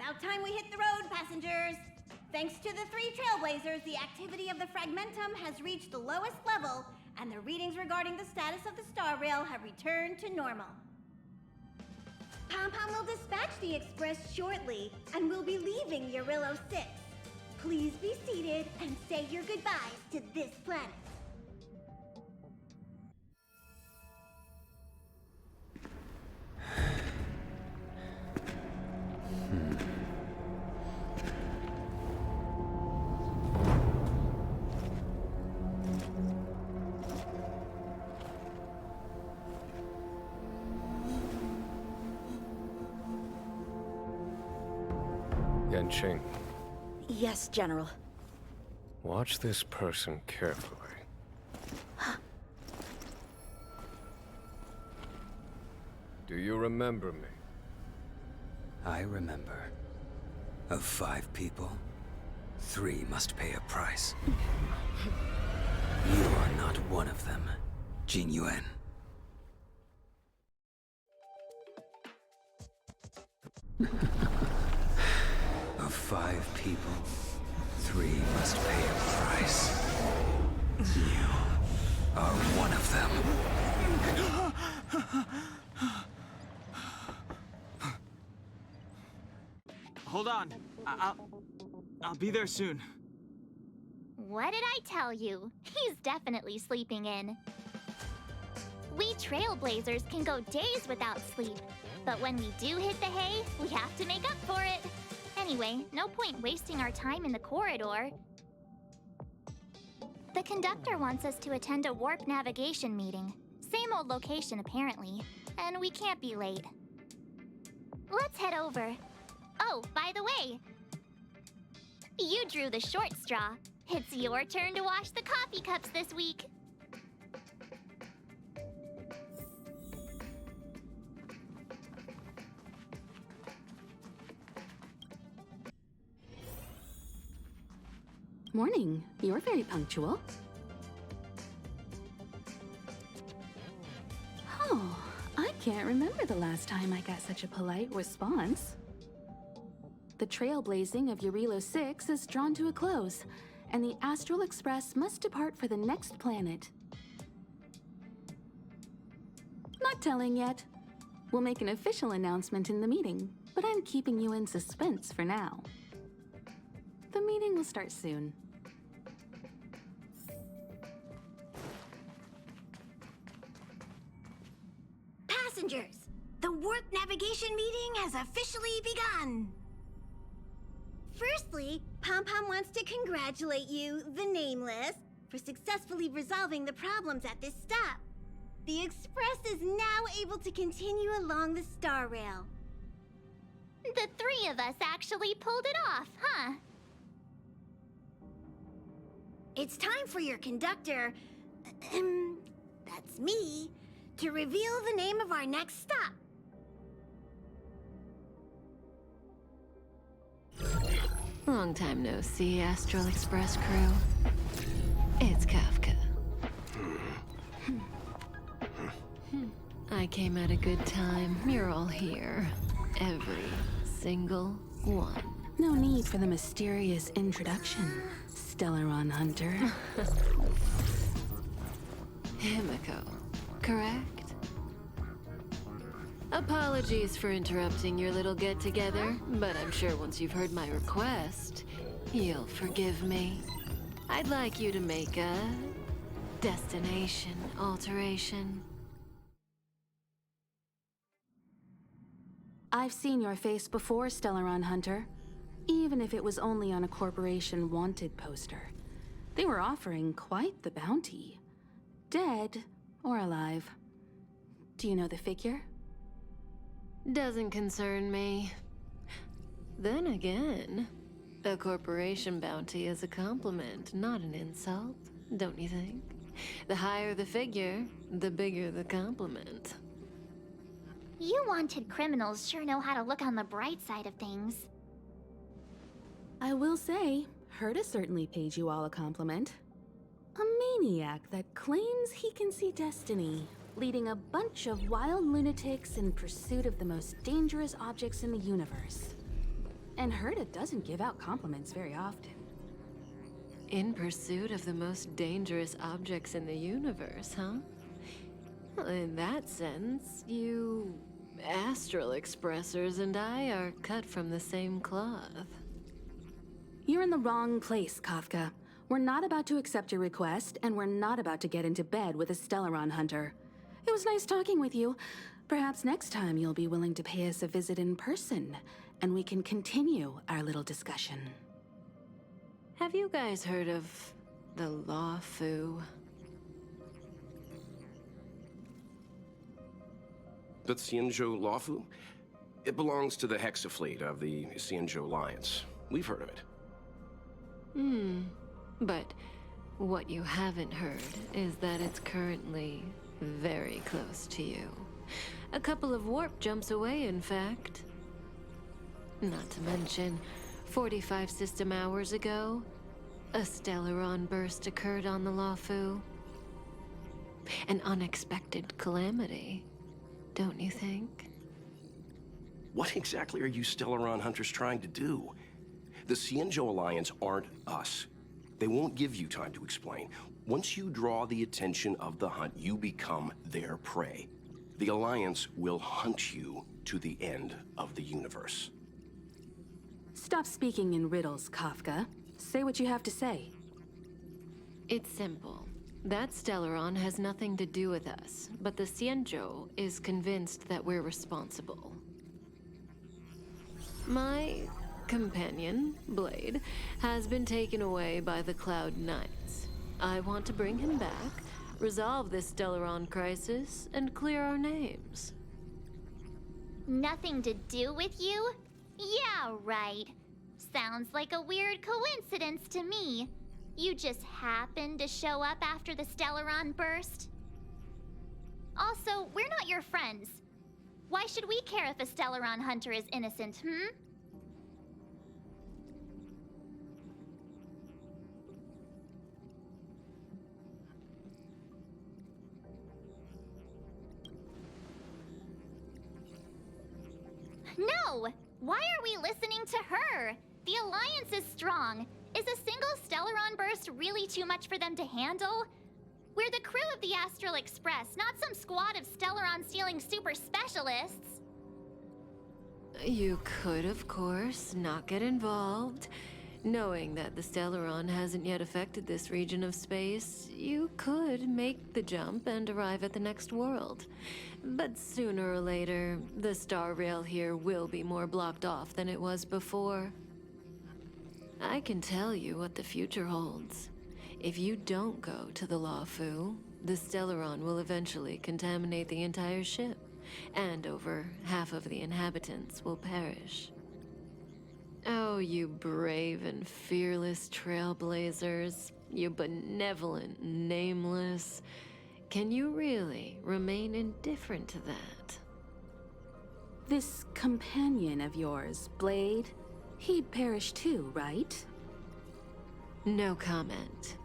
About time we hit the road, passengers. Thanks to the 3 trailblazers, the activity of the fragmentum has reached the lowest level, and the readings regarding the status of the Star Rail have returned to normal. Pom-Pom will dispatch the express shortly, and we'll be leaving Xianzhou 6. Please be seated and say your goodbyes to this planet. Yanqing, Yes, General. watch this person carefully. Do you remember me? I remember. Of 5 people, 3 must pay a price. You are not one of them, Jin Yuan. Of 5 people, 3 must pay a price. You are one of them. Hold on. I'll be there soon. What did I tell you? He's definitely sleeping in. We trailblazers can go days without sleep, but when we do hit the hay, we have to make up for it. Anyway, no point wasting our time in the corridor. The conductor wants us to attend a warp navigation meeting. Same old location, apparently, and we can't be late. Let's head over. Oh, by the way, you drew the short straw. It's your turn to wash the coffee cups this week. Morning. You're very punctual. Oh, I can't remember the last time I got such a polite response. The trailblazing of Xianzhou 6 is drawn to a close, and the Astral Express must depart for the next planet. Not telling yet. We'll make an official announcement in the meeting, but I'm keeping you in suspense for now. The meeting will start soon. Passengers, the warp navigation meeting has officially begun. Firstly, Pom-Pom wants to congratulate you, the Nameless, for successfully resolving the problems at this stop. The Express is now able to continue along the Star Rail. The 3 of us actually pulled it off, huh? It's time for your conductor, that's me, to reveal the name of our next stop. Long time no see, Astral Express crew. It's Kafka. I came at a good time. You're all here. Every single one. No need for the mysterious introduction, Stelleron Hunter. Himiko, correct? Apologies for interrupting your little get-together, but I'm sure once you've heard my request, you'll forgive me. I'd like you to make a destination alteration. I've seen your face before, Stelleron Hunter. Even if it was only on a corporation wanted poster. They were offering quite the bounty. Dead or alive. Do you know the figure? Doesn't concern me. Then again, a corporation bounty is a compliment, not an insult, don't you think? The higher the figure, the bigger the compliment. You wanted criminals sure know how to look on the bright side of things. I will say, Herta certainly paid you all a compliment. A maniac that claims he can see destiny, leading a bunch of wild lunatics in pursuit of the most dangerous objects in the universe. And Herta doesn't give out compliments very often. In pursuit of the most dangerous objects in the universe, huh? Well, in that sense, you astral expressors and I are cut from the same cloth. You're in the wrong place, Kafka. We're not about to accept your request, and we're not about to get into bed with a Stelleron hunter. It was nice talking with you. Perhaps next time you'll be willing to pay us a visit in person, and we can continue our little discussion. Have you guys heard of the Loufu? The Xianzhou Loufu? It belongs to the Hexafleet of the Xianzhou Alliance. We've heard of it. But what you haven't heard is that it's currently very close to you. A couple of warp jumps away, in fact. Not to mention, 45 system hours ago, a Stelleron burst occurred on the Loufu. An unexpected calamity, don't you think? What exactly are you Stelleron hunters trying to do? The Xianzhou Alliance aren't us. They won't give you time to explain. Once you draw the attention of the hunt, you become their prey. The Alliance will hunt you to the end of the universe. Stop speaking in riddles, Kafka. Say what you have to say. It's simple. That Stelleron has nothing to do with us, but the Xianzhou is convinced that we're responsible. My companion, Blade, has been taken away by the Cloud Knights. I want to bring him back, resolve this Stelleron crisis, and clear our names. Nothing to do with you? Yeah, right. Sounds like a weird coincidence to me. You just happened to show up after the Stelleron burst? Also, we're not your friends. Why should we care if a Stelleron hunter is innocent, No! Why are we listening to her? The Alliance is strong. Is a single Stelleron burst really too much for them to handle? We're the crew of the Astral Express, not some squad of Stelleron-stealing super specialists. You could, of course, not get involved. Knowing that the Stelleron hasn't yet affected this region of space, you could make the jump and arrive at the next world. But sooner or later, the Star Rail here will be more blocked off than it was before. I can tell you what the future holds. If you don't go to the Loufu, the Stelleron will eventually contaminate the entire ship, and over half of the inhabitants will perish. Oh, you brave and fearless trailblazers, you benevolent nameless. Can you really remain indifferent to that? This companion of yours, Blade, he'd perish too, right? No comment.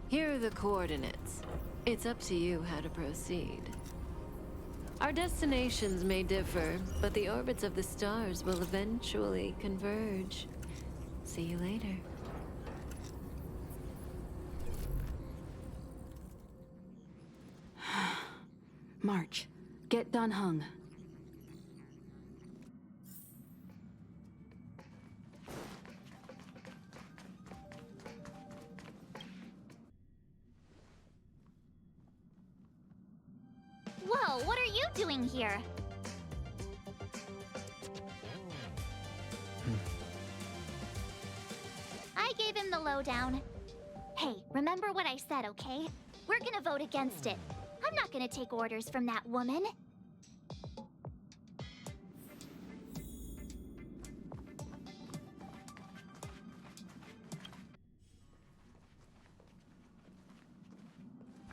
Here are the coordinates. It's up to you how to proceed. Our destinations may differ, but the orbits of the stars will eventually converge. See you later. March, get Dan Heng. Whoa, what are you doing here? I gave him the lowdown. Hey, remember what I said, okay? We're gonna vote against it. I'm not gonna take orders from that woman.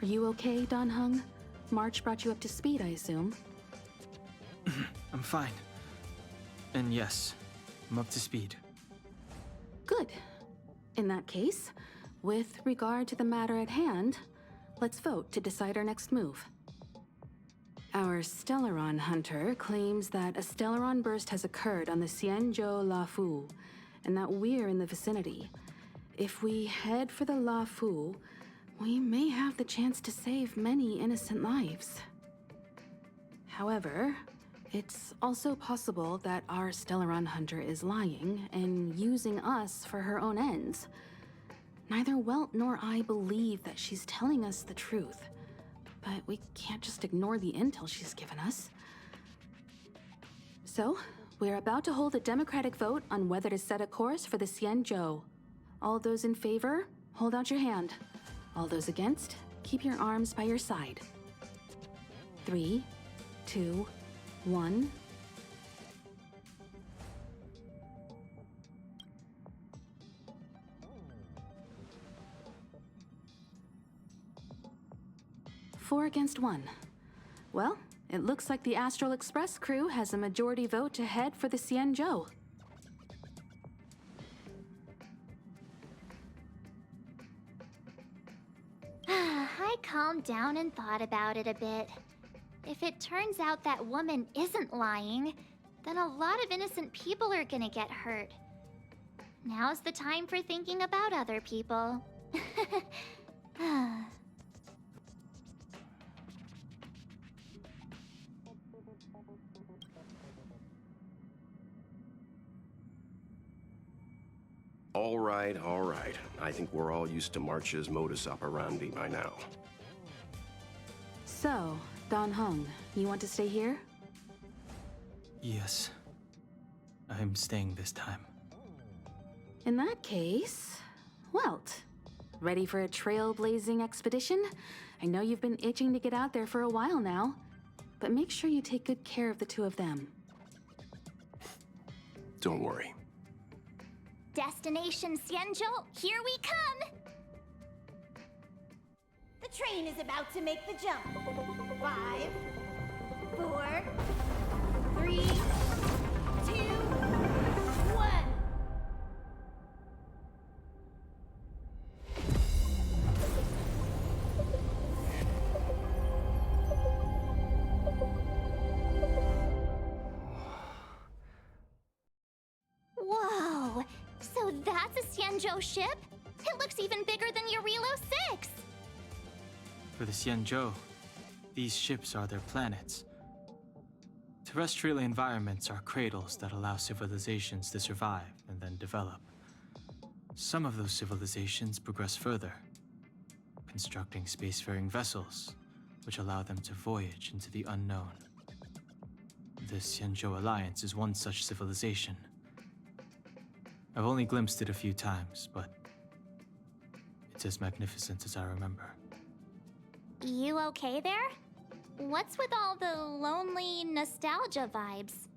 Are you okay, Dan Heng? March brought you up to speed, I assume. I'm fine. And yes, I'm up to speed. Good. In that case, with regard to the matter at hand, let's vote to decide our next move. Our Stelleron hunter claims that a Stelleron burst has occurred on the Xianzhou Loufu, and that we're in the vicinity. If we head for the Loufu, we may have the chance to save many innocent lives. However, it's also possible that our Stelleron hunter is lying and using us for her own ends. Neither Welt nor I believe that she's telling us the truth, but we can't just ignore the intel she's given us. So, we're about to hold a democratic vote on whether to set a course for the Xianzhou. All those in favor, hold out your hand. All those against, keep your arms by your side. 3, 2, 1. Four against 1. Well, it looks like the Astral Express crew has a majority vote to head for the Xianzhou. I calmed down and thought about it a bit. If it turns out that woman isn't lying, then a lot of innocent people are gonna get hurt. Now's the time for thinking about other people. All right, all right. I think we're all used to March's modus operandi by now. So, Don Hung, you want to stay here? Yes. I'm staying this time. In that case, Welt, ready for a trailblazing expedition? I know you've been itching to get out there for a while now, but make sure you take good care of the two of them. Don't worry. Destination Xianzhou, here we come! The train is about to make the jump. 5, 4, 3, 2, 1. Whoa! So that's a Xianzhou ship? It looks even bigger than Eurilo 6! For the Xianzhou, these ships are their planets. Terrestrial environments are cradles that allow civilizations to survive and then develop. Some of those civilizations progress further, constructing spacefaring vessels, which allow them to voyage into the unknown. The Xianzhou Alliance is one such civilization. I've only glimpsed it a few times, but it's as magnificent as I remember. You okay there? What's with all the lonely nostalgia vibes?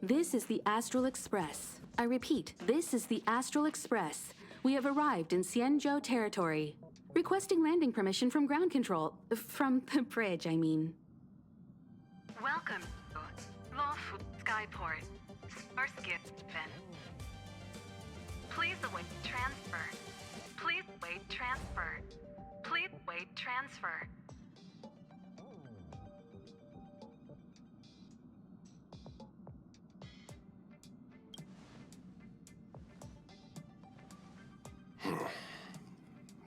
This is the Astral Express. I repeat, this is the Astral Express. We have arrived in Xianzhou territory. Requesting landing permission from ground control. From the bridge, I mean. Welcome to Loufu Skyport, Starskin. Please await transfer. Please wait transfer. Please wait transfer.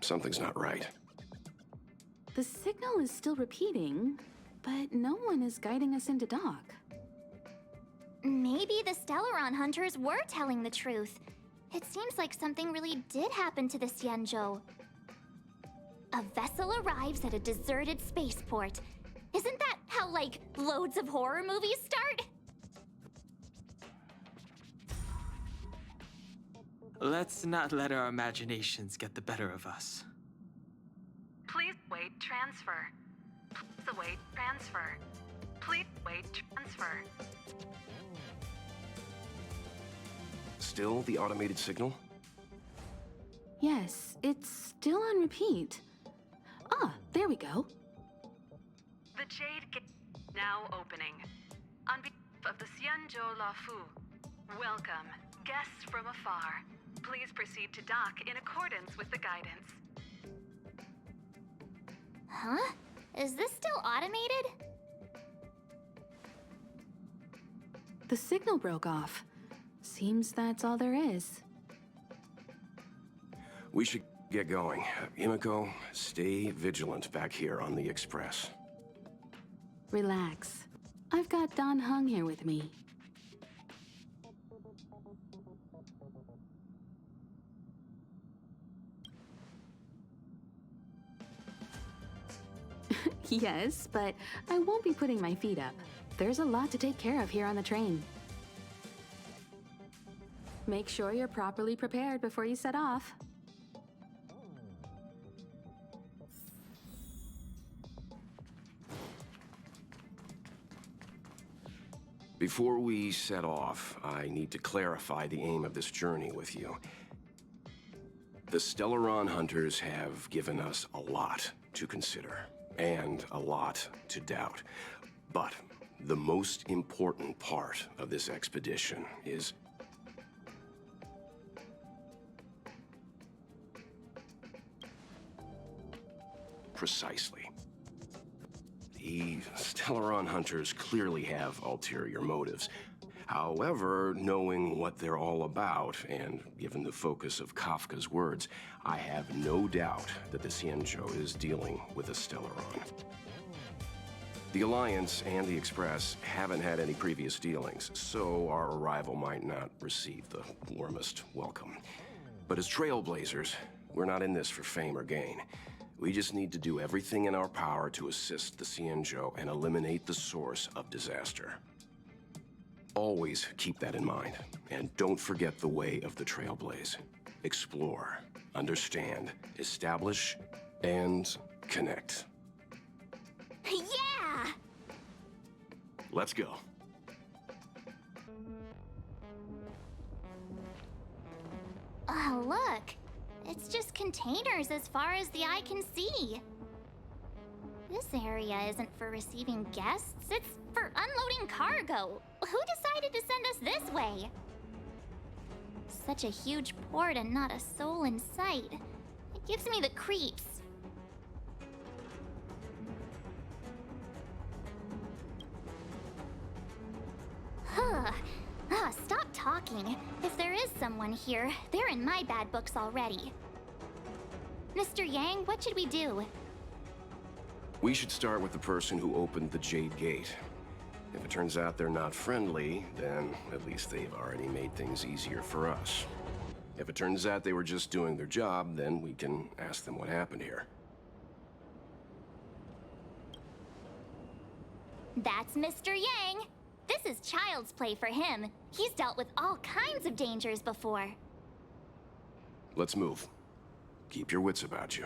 Something's not right. The signal is still repeating, but no one is guiding us into dock. Maybe the Stelleron hunters were telling the truth. It seems like something really did happen to the Xianzhou. A vessel arrives at a deserted spaceport. Isn't that how, like, loads of horror movies start? Let's not let our imaginations get the better of us. Please wait transfer. Please await transfer. Please wait transfer. Still the automated signal? Yes, it's still on repeat. Ah, there we go. The Jade Gate now opening. On behalf of the Xianzhou Loufu, welcome, guests from afar. Please proceed to dock in accordance with the guidance. Huh? Is this still automated? The signal broke off. Seems that's all there is. We should get going. Himiko, stay vigilant back here on the Express. Relax. I've got Don Hung here with me. Yes, but I won't be putting my feet up. There's a lot to take care of here on the train. Make sure you're properly prepared before you set off. Before we set off, I need to clarify the aim of this journey with you. The Stelleron hunters have given us a lot to consider, and a lot to doubt. But the most important part of this expedition is... precisely. The Stelleron hunters clearly have ulterior motives. However, knowing what they're all about, and given the focus of Kafka's words, I have no doubt that the Xianzhou is dealing with a Stelleron. The Alliance and the Express haven't had any previous dealings, so our arrival might not receive the warmest welcome. But as trailblazers, we're not in this for fame or gain. We just need to do everything in our power to assist the Xianzhou and eliminate the source of disaster. Always keep that in mind, and don't forget the way of the Trailblaze. Explore, understand, establish, and connect. Yeah! Let's go. Oh, look. It's just containers as far as the eye can see. This area isn't for receiving guests, it's for unloading cargo. Who decided to send us this way? Such a huge port and not a soul in sight. It gives me the creeps. Stop talking. If there is someone here, they're in my bad books already. Mr. Yang, what should we do? We should start with the person who opened the Jade Gate. If it turns out they're not friendly, then at least they've already made things easier for us. If it turns out they were just doing their job, then we can ask them what happened here. That's Mr. Yang. This is child's play for him. He's dealt with all kinds of dangers before. Let's move. Keep your wits about you.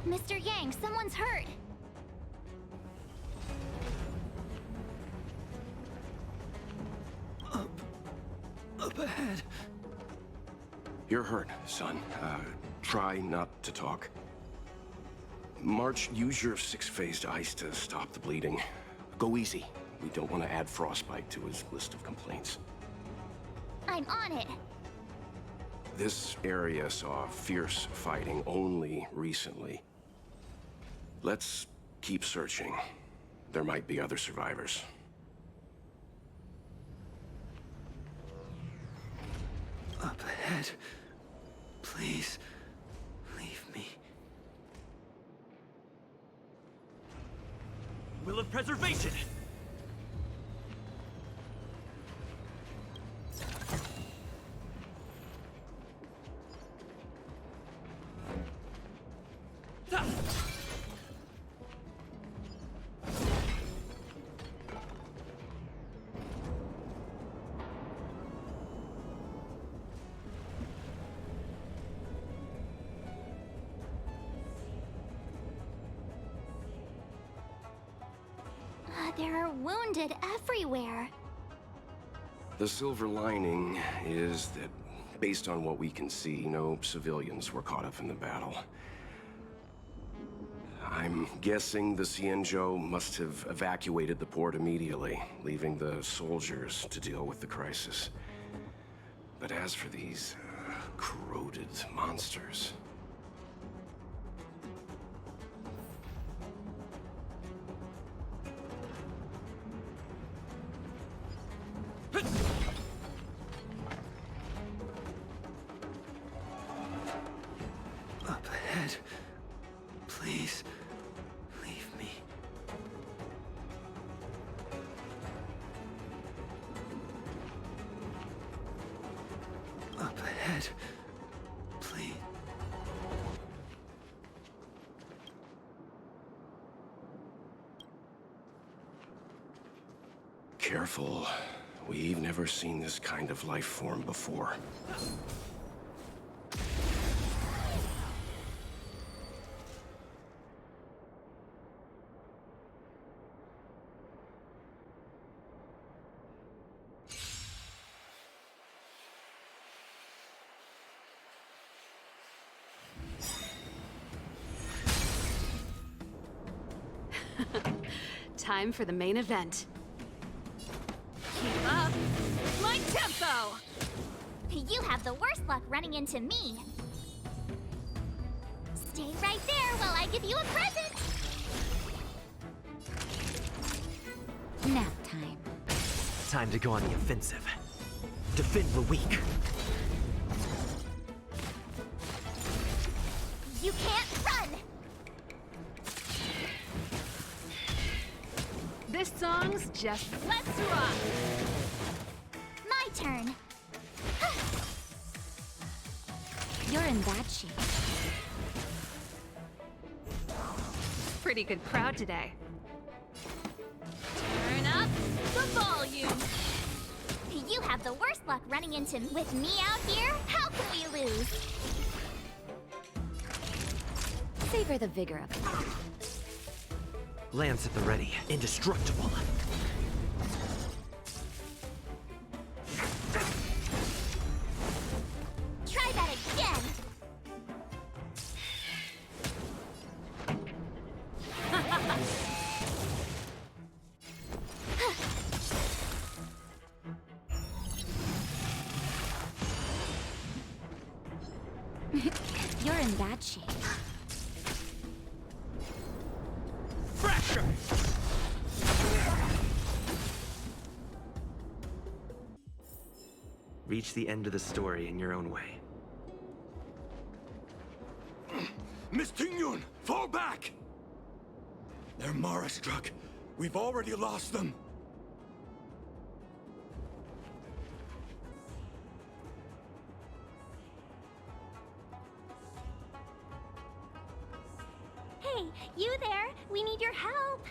Mr. Yang, someone's hurt. Up ahead. You're hurt, son. Try not to talk. March, use your 6-phased ice to stop the bleeding. Go easy. We don't want to add frostbite to his list of complaints. I'm on it. This area saw fierce fighting only recently. Let's keep searching. There might be other survivors. Up ahead. Please, leave me. Will of preservation! There are wounded everywhere. The silver lining is that, based on what we can see, no civilians were caught up in the battle. I'm guessing the Xianzhou must have evacuated the port immediately, leaving the soldiers to deal with the crisis. But as for these corroded monsters... Up ahead. Please, leave me. Up ahead. Please. Careful. We've never seen this kind of life form before. Time for the main event. Keep up my tempo! You have the worst luck running into me. Stay right there while I give you a present! Nap time. Time to go on the offensive. Defend the weak. You can't run! This song's just let's rock! My turn. You're in bad shape. Pretty good crowd today. Turn up the volume! You have the worst luck running into me. With me out here, how can we lose? Savor the vigor of it. Lance at the ready. Indestructible. Try that again! You're in bad shape. Fracture! Reach the end of the story in your own way. Miss Tingyun, fall back! They're Mara struck. We've already lost them. Hey, you there? We need your help.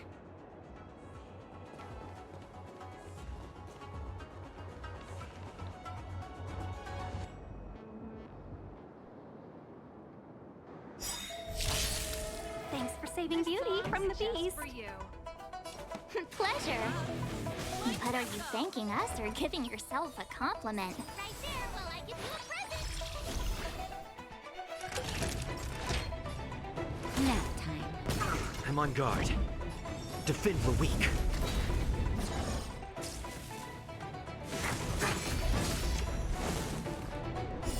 Thanks for saving Beauty from the beast. For you. Pleasure. But are you thanking us or giving yourself a compliment? Right there while I give you a present. Nap time. I'm on guard. Defend the weak.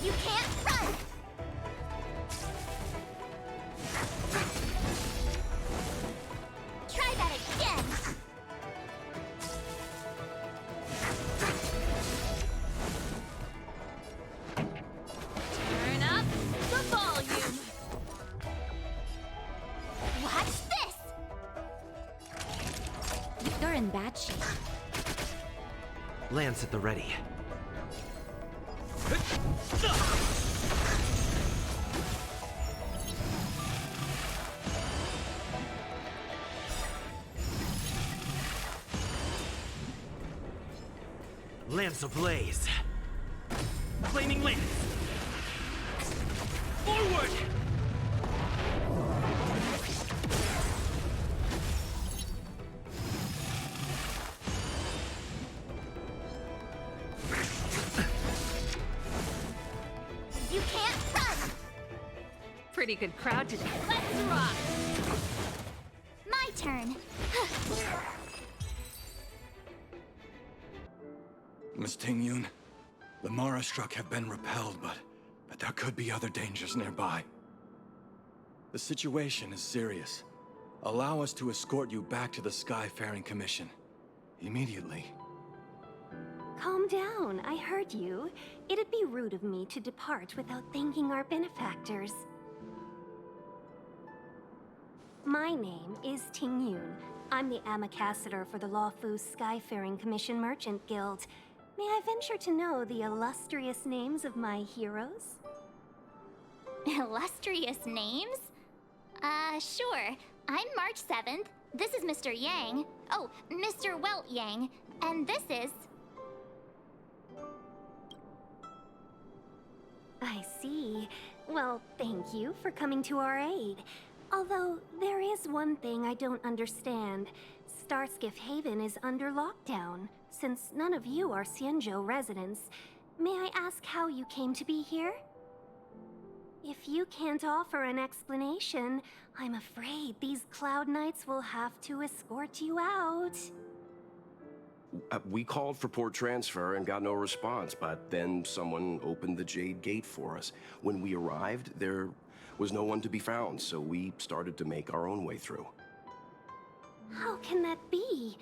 You can't run! Try that again! bad shape. Lance at the ready. Lance ablaze. Flaming lance. Forward! You can't run! Pretty good crowd today. Let's rock! My turn. Miss Tingyun, the Mara struck have been repelled, but there could be other dangers nearby. The situation is serious. Allow us to escort you back to the Skyfaring Commission. Immediately. Calm down, I heard you. It'd be rude of me to depart without thanking our benefactors. My name is Tingyun. I'm the ambassador for the Loufu Skyfaring Commission Merchant Guild. May I venture to know the illustrious names of my heroes? Illustrious names? Sure. I'm March 7th. This is Mr. Yang. Oh, Mr. Welt Yang. And this is... I see. Well, thank you for coming to our aid. Although, there is one thing I don't understand. Starskiff Haven is under lockdown. Since none of you are Xianzhou residents, may I ask how you came to be here? If you can't offer an explanation, I'm afraid these Cloud Knights will have to escort you out. We called for port transfer and got no response, but then someone opened the Jade Gate for us. When we arrived, there was no one to be found, so we started to make our own way through. How can that be?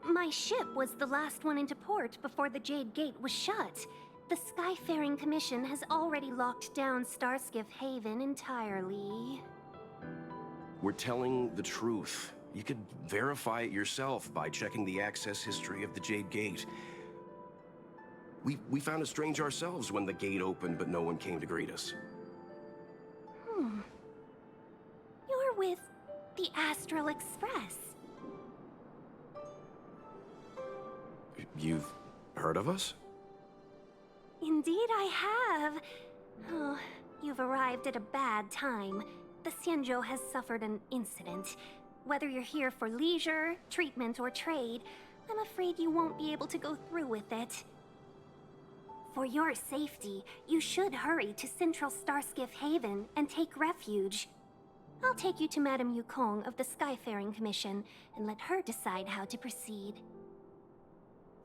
My ship was the last one into port before the Jade Gate was shut. The Skyfaring Commission has already locked down Starskiff Haven entirely. We're telling the truth. You could verify it yourself by checking the access history of the Jade Gate. We found it strange ourselves when the gate opened, but no one came to greet us. You're with the Astral Express. You've heard of us? Indeed I have. Oh, you've arrived at a bad time. The Xianzhou has suffered an incident. Whether you're here for leisure, treatment, or trade, I'm afraid you won't be able to go through with it. For your safety, you should hurry to Central Starskiff Haven and take refuge. I'll take you to Madame Yukong of the Skyfaring Commission and let her decide how to proceed.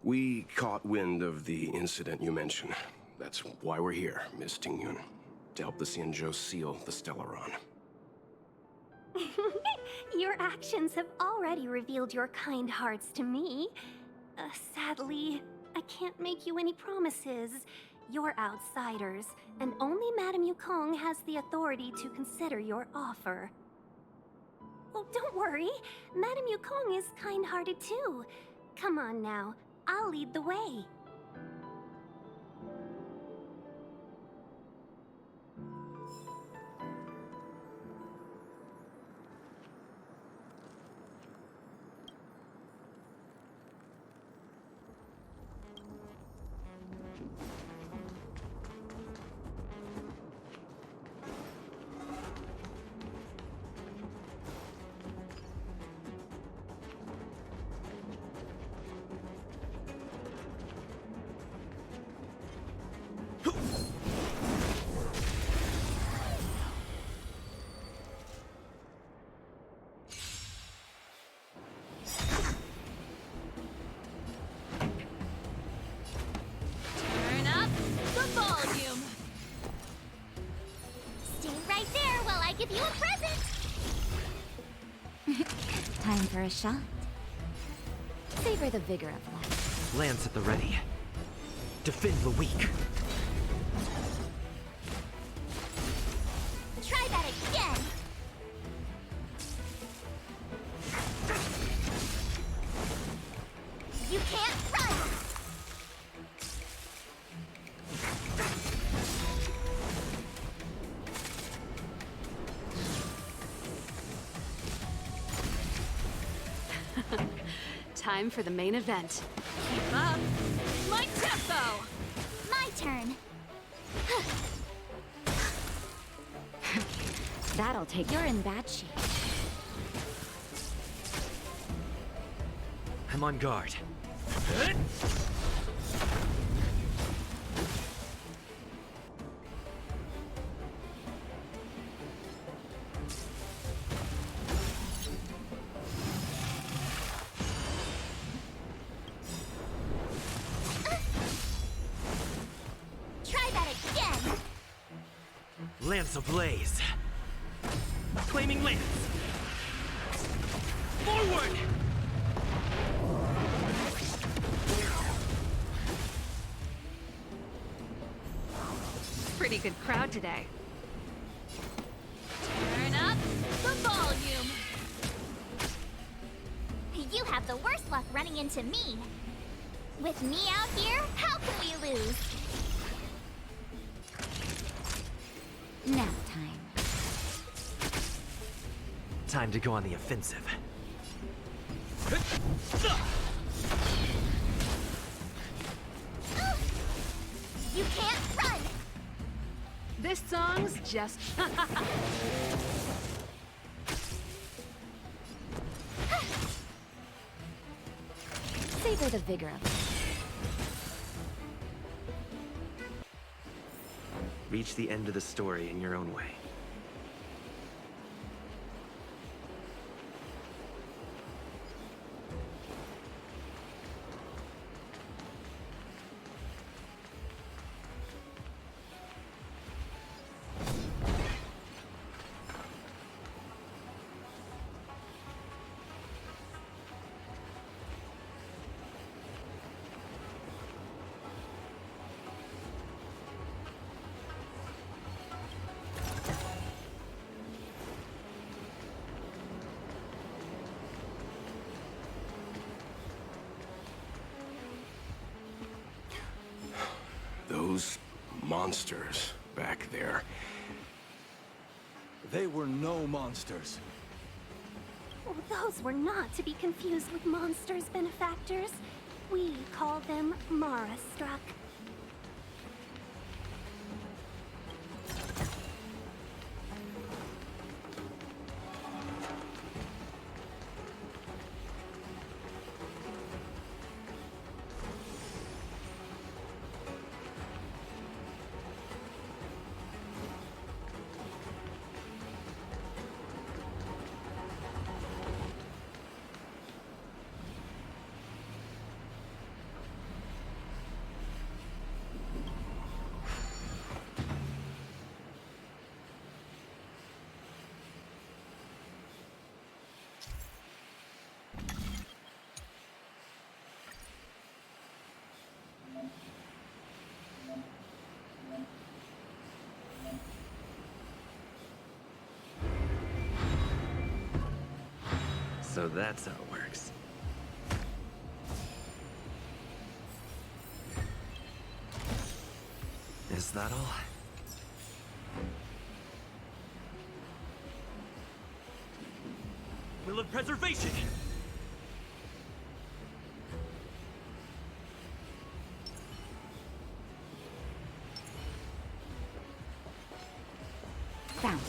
We caught wind of the incident you mentioned. That's why we're here, Miss Tingyun. To help the Xianzhou seal the Stelleron. Your actions have already revealed your kind hearts to me. Sadly, I can't make you any promises. You're outsiders, and only Madame Yukong has the authority to consider your offer. Oh, don't worry. Madame Yukong is kind-hearted too. Come on now, I'll lead the way. Turn up the volume. Stay right there while I give you a present. Time for a shot. Savor the vigor of life. Lance at the ready. Defend the weak. Try that again. You can't run! Time for the main event. Keep up. My tempo! My turn. That'll take. You're in bad shape. I'm on guard. Try that again! Lance ablaze. Flaming lance. Forward! Pretty good crowd today. Turn up the volume! You have the worst luck running into me. With me out here, how can we lose? Nap time. Time to go on the offensive. You can't run! This song's just... Savor the vigor of it. Reach the end of the story in your own way. Those monsters back there. They were no monsters. Oh, those were not to be confused with monsters, benefactors. We call them Mara-struck. So that's how it works. Is that all? Will of preservation! Found.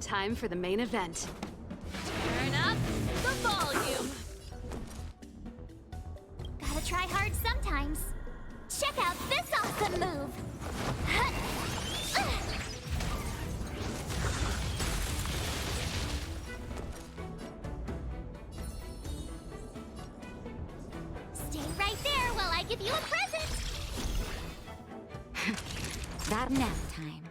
Time for the main event. Turn up the volume! Gotta try hard sometimes. Check out this awesome move! Stay right there while I give you a present! That nap time.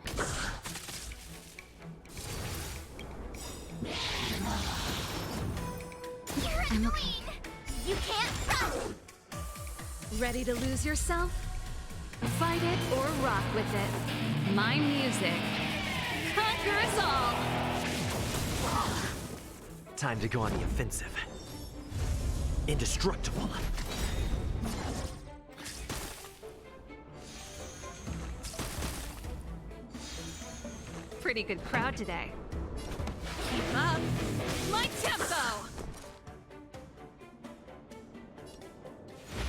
You're annoying! You can't run! Ready to lose yourself? Fight it or rock with it. My music. Conquer us all! Time to go on the offensive. Indestructible. Pretty good crowd today. Keep up. My tempo!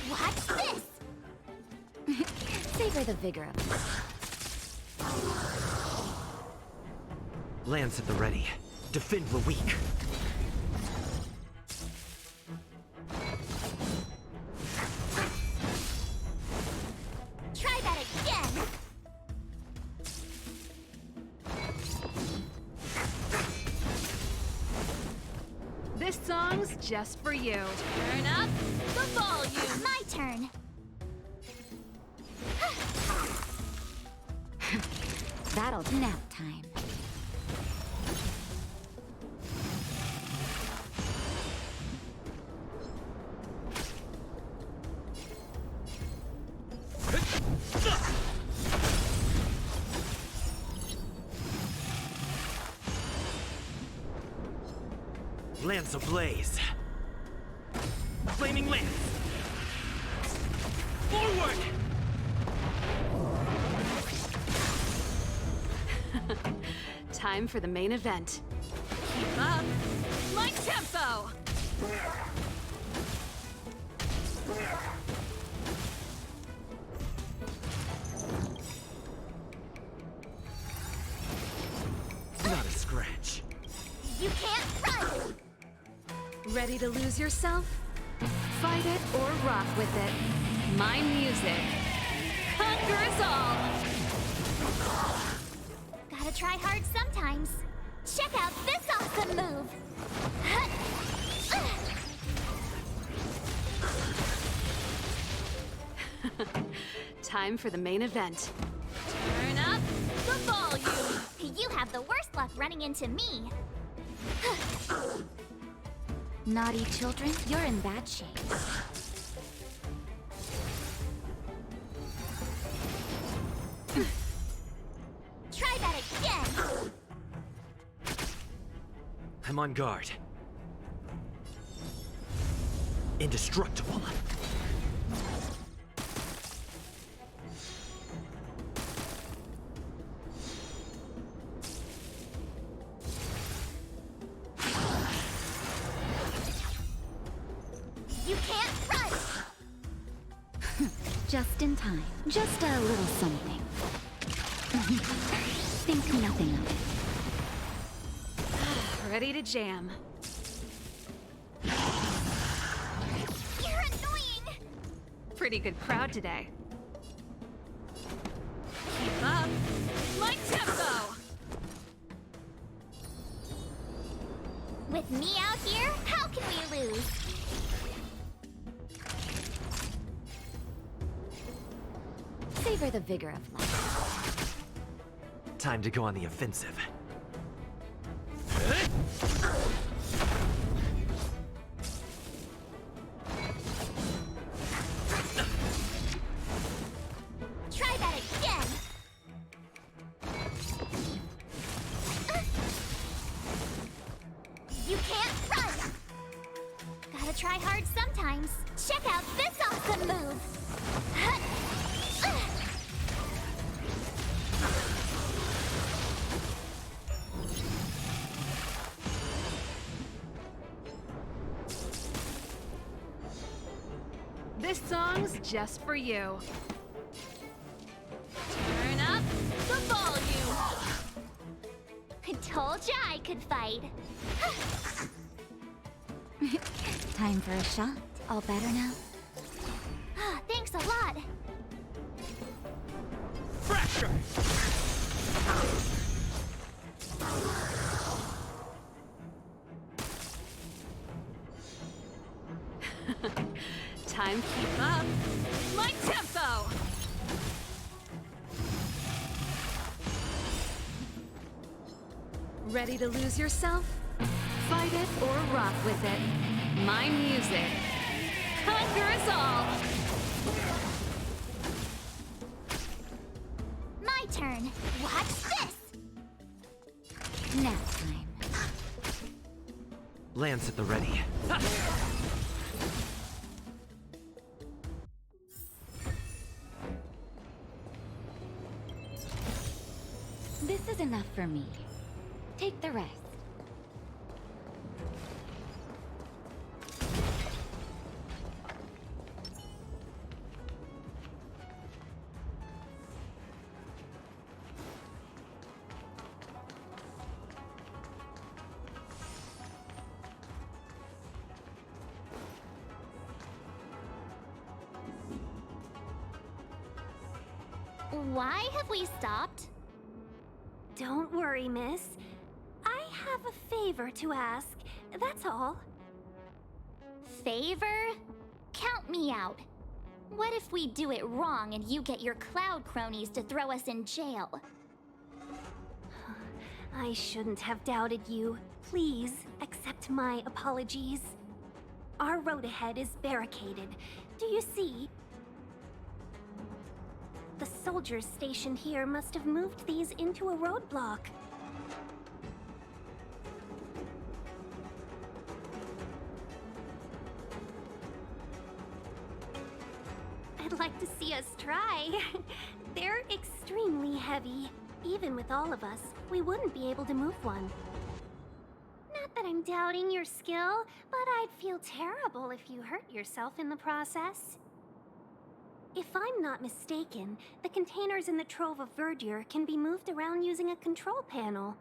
Watch this! Savor the vigor of it. Lance at the ready. Defend the weak. Try that again! This song's just for you. Turn up the volume. My turn. That'll be nap time. Lance ablaze. Flaming lance. Forward! Time for the main event. Keep up. My tempo! Not a scratch. You can't run! Ready to lose yourself? Fight it or rock with it. My music. Conquer us all! Gotta try hard sometimes. Check out this awesome move! Time for the main event. Turn up the volume! You have the worst luck running into me. Naughty children, you're in bad shape. Try that again! I'm on guard. Indestructible. You can't run! Just in time. Just a little something. Think nothing of it. Ready to jam. You're annoying! Pretty good crowd today. Keep up. My tempo! With me out here, how can we lose? Savor the vigor of life. Time to go on the offensive. Try that again! You can't run! Gotta try hard sometimes. Check out this awesome move! This song's just for you. Turn up the volume. I told ya I could fight. Time for a shot. All better now? Thanks a lot. Fracture! Time keep up. My tempo! Ready to lose yourself? Fight it or rock with it. My music. Conquer us all! Watch this! Nap time. Lance at the ready. This is enough for me. Take the rest. Why have we stopped? Don't worry, miss. I have a favor to ask, that's all. Favor? Count me out. What if we do it wrong and you get your cloud cronies to throw us in jail? I shouldn't have doubted you. Please accept my apologies. Our road ahead is barricaded. Do you see? The soldiers stationed here must have moved these into a roadblock. I'd like to see us try. They're extremely heavy. Even with all of us, we wouldn't be able to move one. Not that I'm doubting your skill, but I'd feel terrible if you hurt yourself in the process. If I'm not mistaken, the containers in the Trove of Verdure can be moved around using a control panel.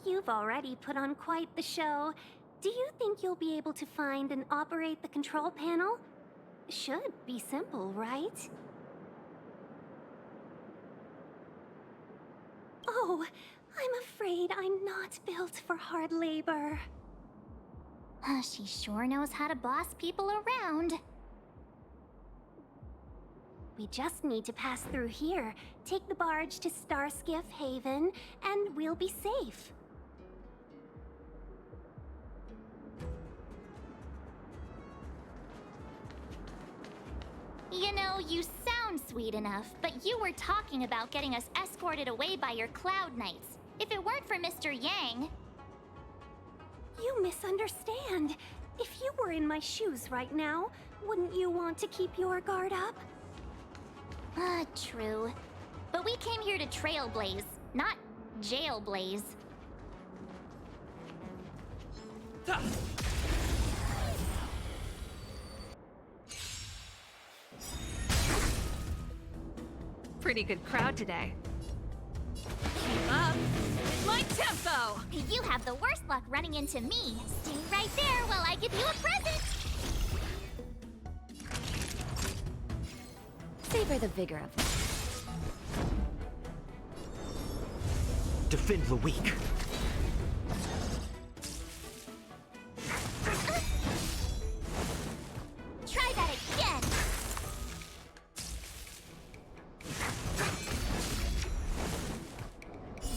You've already put on quite the show. Do you think you'll be able to find and operate the control panel? Should be simple, right? Oh, I'm afraid I'm not built for hard labor. She sure knows how to boss people around. We just need to pass through here, take the barge to Starskiff Haven, and we'll be safe. You know, you sound sweet enough, but you were talking about getting us escorted away by your Cloud Knights. If it weren't for Mr. Yang... You misunderstand. If you were in my shoes right now, wouldn't you want to keep your guard up? True. But we came here to trailblaze, not jailblaze. Pretty good crowd today. Keep up. My tempo! You have the worst luck running into me. Stay right there while I give you a present! Savor the vigor of life. Defend the weak. Try that again!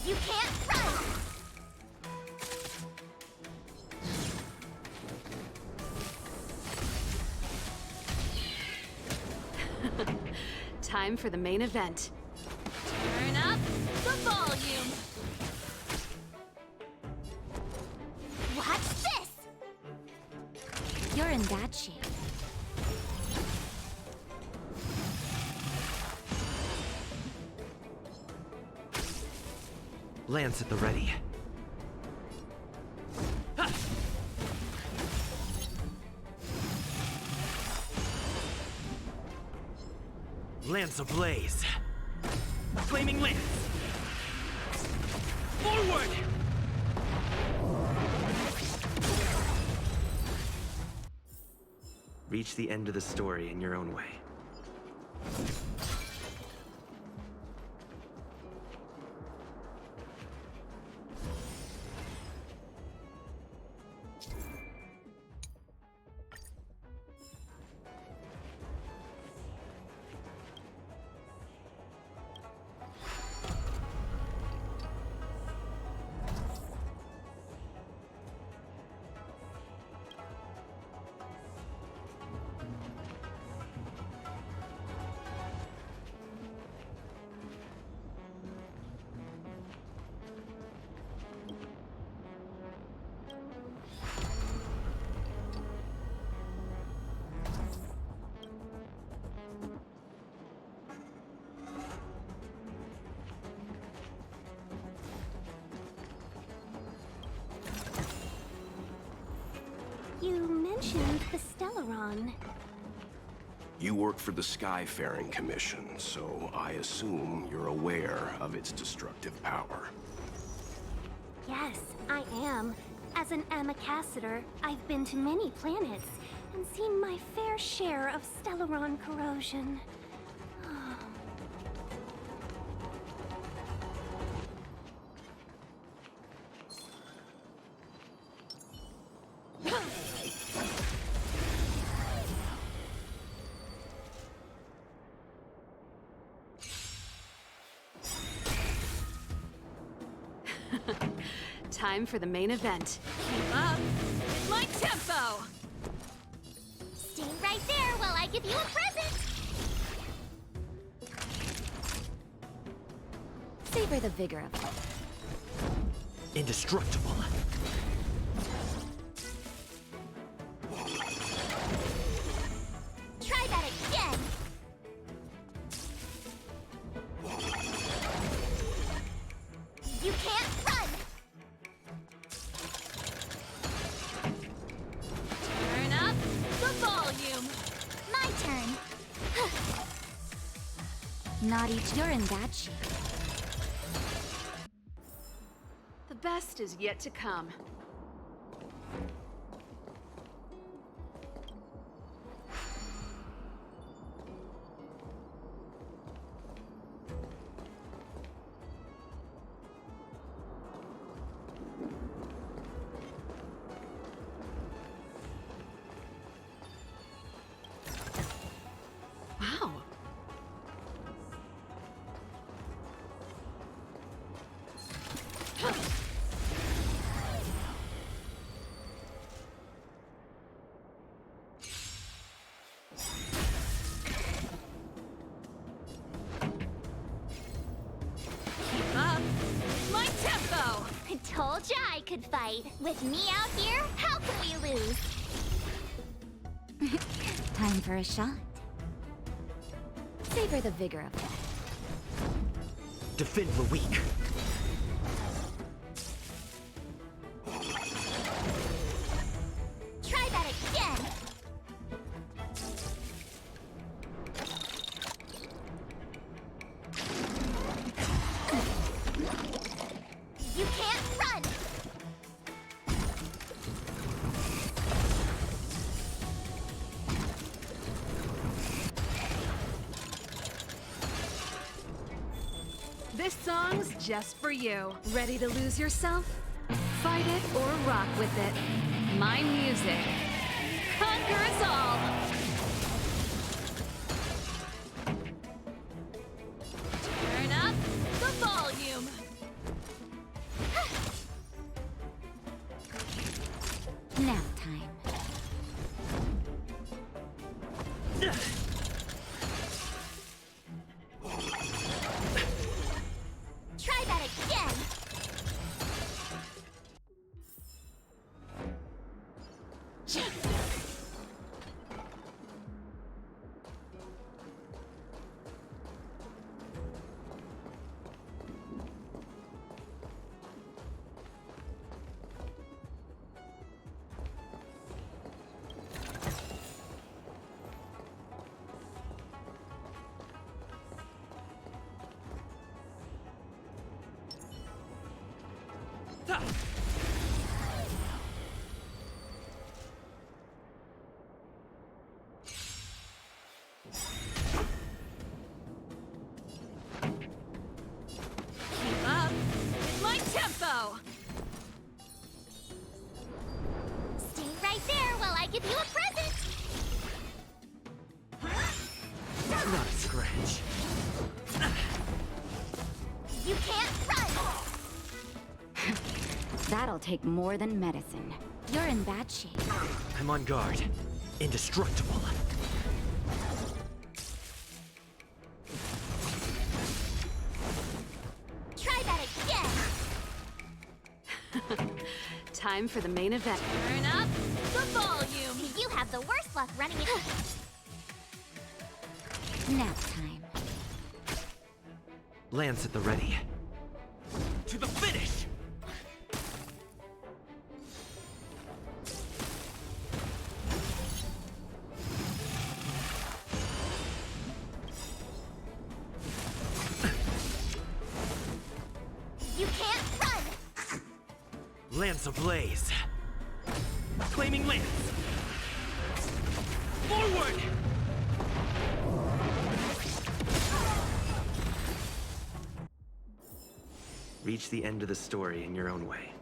You can't run! Time for the main event. Turn up the volume. Watch this! You're in bad shape. Lance at the ready. Lance ablaze. Flaming lance. Forward! Reach the end of the story in your own way. The Stelleron. You work for the Skyfaring Commission, so I assume you're aware of its destructive power. Yes, I am. As an Amicassator, I've been to many planets and seen my fair share of Stelleron corrosion. Time for the main event. Keep up with my tempo! Stay right there while I give you a present! Savor the vigor of life. Indestructible. Try that again! You can't run! Turn up the volume! My turn! Not each. You're in bad shape. The best is yet to come. Wow. Keep up with my tempo! I told ya I could fight. With me out here, how can we lose? Time for a shot. Savor the vigor of life. Defend the weak. Try that again! You can't run! This song's just for you. Ready to lose yourself? Fight it or rock with it. My music. Conquer us all! Turn up the volume! Nap time. Try that again! Keep up with my tempo! Stay right there while I give you a present! Not a scratch. You can't run! That'll take more than medicine. You're in bad shape. I'm on guard. Indestructible. Try that again! Time for the main event. Turn up the volume! You have the worst luck running it. Nap time. Lance at the ready. To the finish! Lance ablaze. Claiming Lance. Forward! Reach the end of the story in your own way.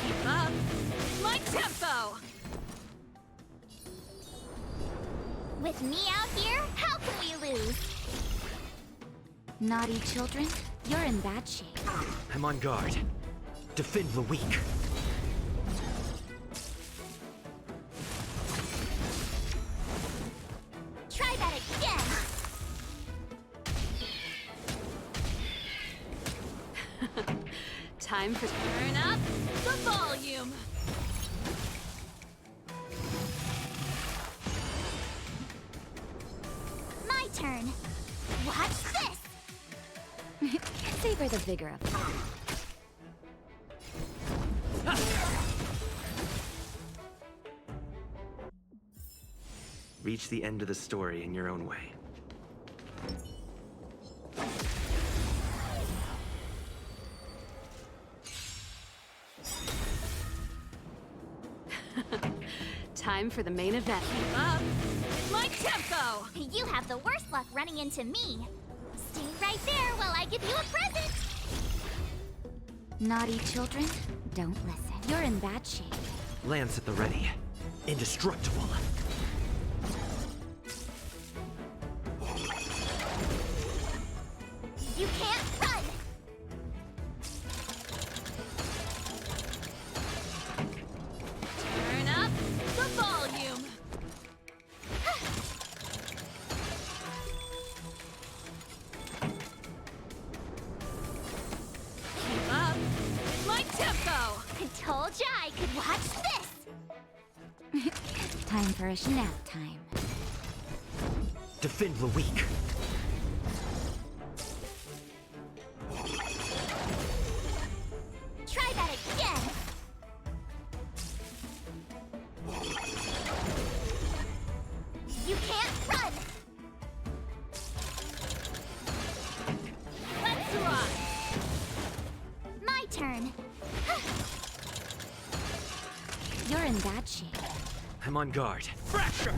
Keep up. My tempo! With me out here, how can we lose? Naughty children, you're in bad shape. I'm on guard. Defend the weak. Try that again! Time for turn up the volume. My turn. Watch this! Savor the vigor of life. Reach the end of the story in your own way. Time for the main event. Keep up. My tempo! You have the worst luck running into me. Stay right there while I give you a present! Naughty children, don't listen. You're in bad shape. Lance at the ready. Indestructible. You can't run! Turn up the volume. Keep up. My tempo! I told ya I could watch this! Time for a nap time. Defend the weak. Try that again! You can't run! Let's rock. My turn! You're in bad shape. I'm on guard. Fracture!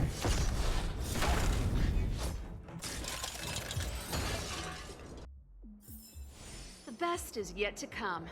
The best is yet to come.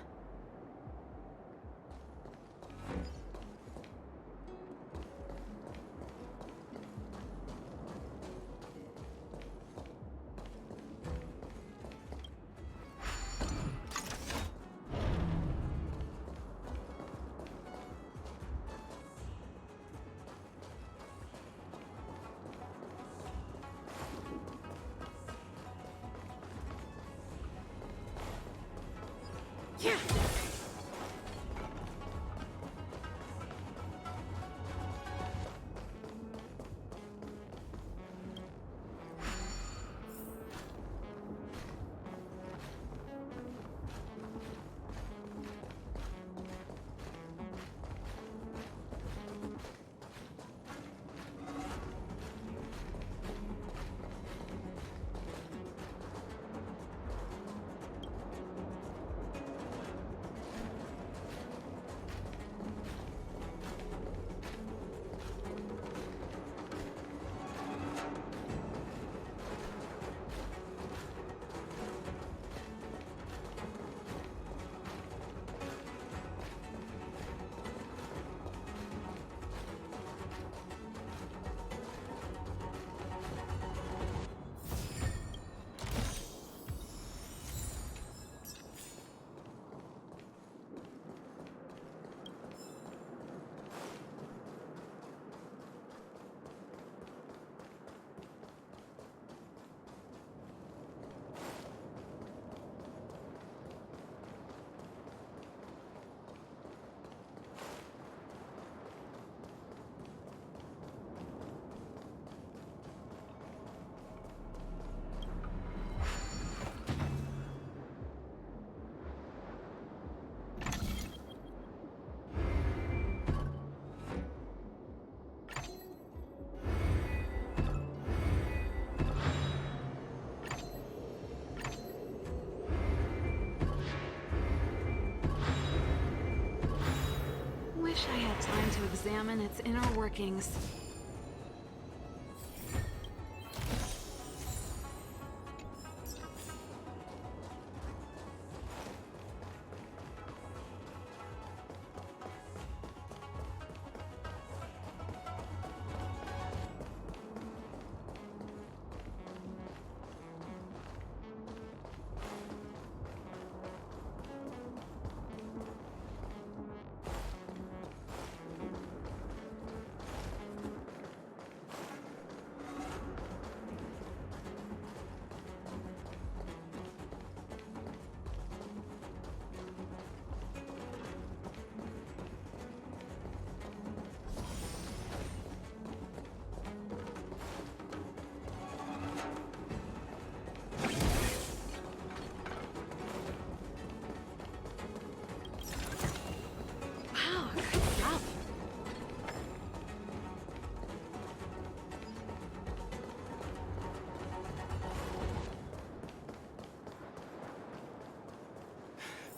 Wish I had time to examine its inner workings.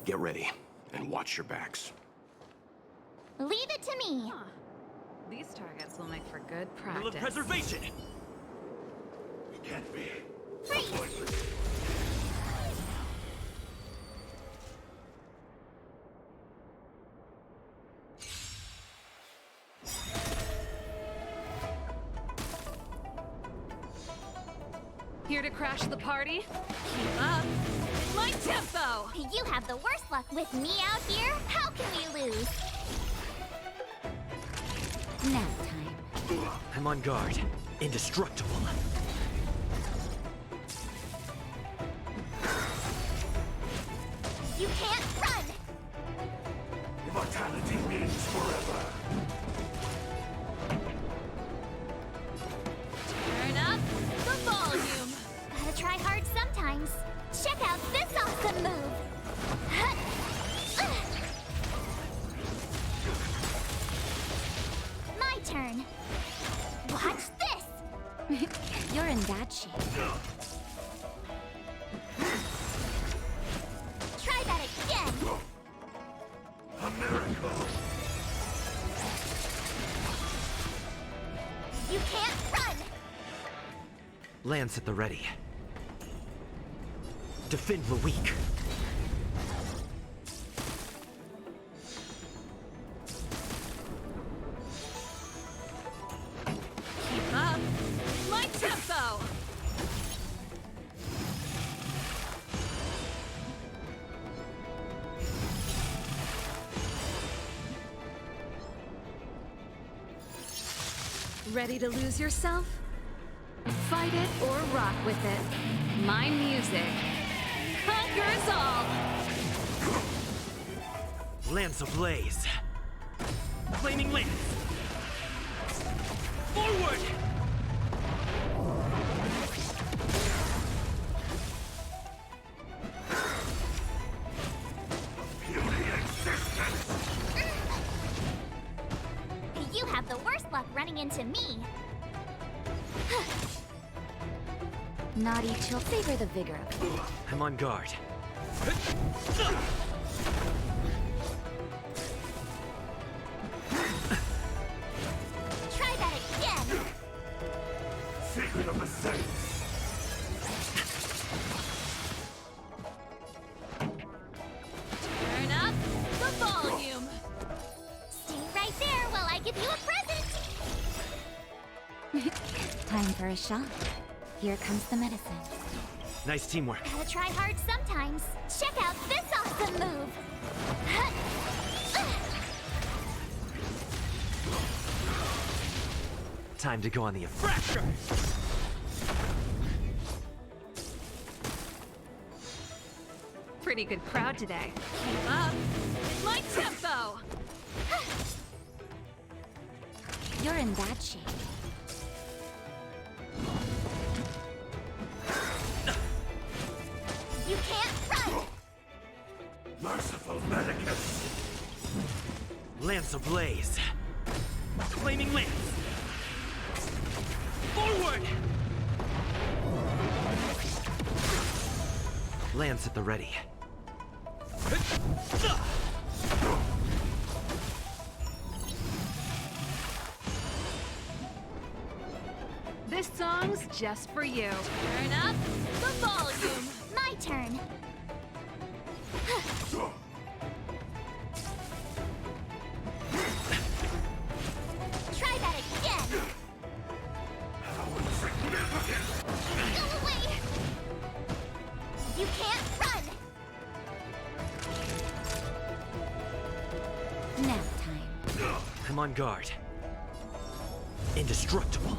Get ready, and watch your backs. Leave it to me. Huh. These targets will make for good practice. Rule of preservation! It can't be. Freeze! Here to crash the party? Keep up. My tempo! You have the worst luck with me out here. How can we lose? Nap time. I'm on guard. Indestructible. You can't run! Immortality means forever. Turn up the volume. Gotta try hard sometimes. Check out this awesome move! My turn. Watch this! You're in bad shape. Try that again! A miracle. You can't run! Lance at the ready. Defend the weak. Keep up. My tempo! Ready to lose yourself? Fight it or rock with it. My music conquers all! Lance ablaze. Flaming lance. Forward! You have the worst luck running into me. Naughty chill. Savor the vigor of it. I'm on guard. Try that again! Secret of the Saints. Turn up the volume. Stay right there while I give you a present! Time for a shot. Here comes the medicine. Nice teamwork. Gotta try hard sometimes. Check out this awesome move! Time to go on the fracture. Pretty good crowd today. Keep up. My tempo! You're in bad shape. You can't run! Merciful medicus. Lance ablaze. Flaming lance. Forward! Lance at the ready. This song's just for you. Turn up the volume. My turn. Try that again. Go away. You can't run. Nap time. I'm on guard. Indestructible.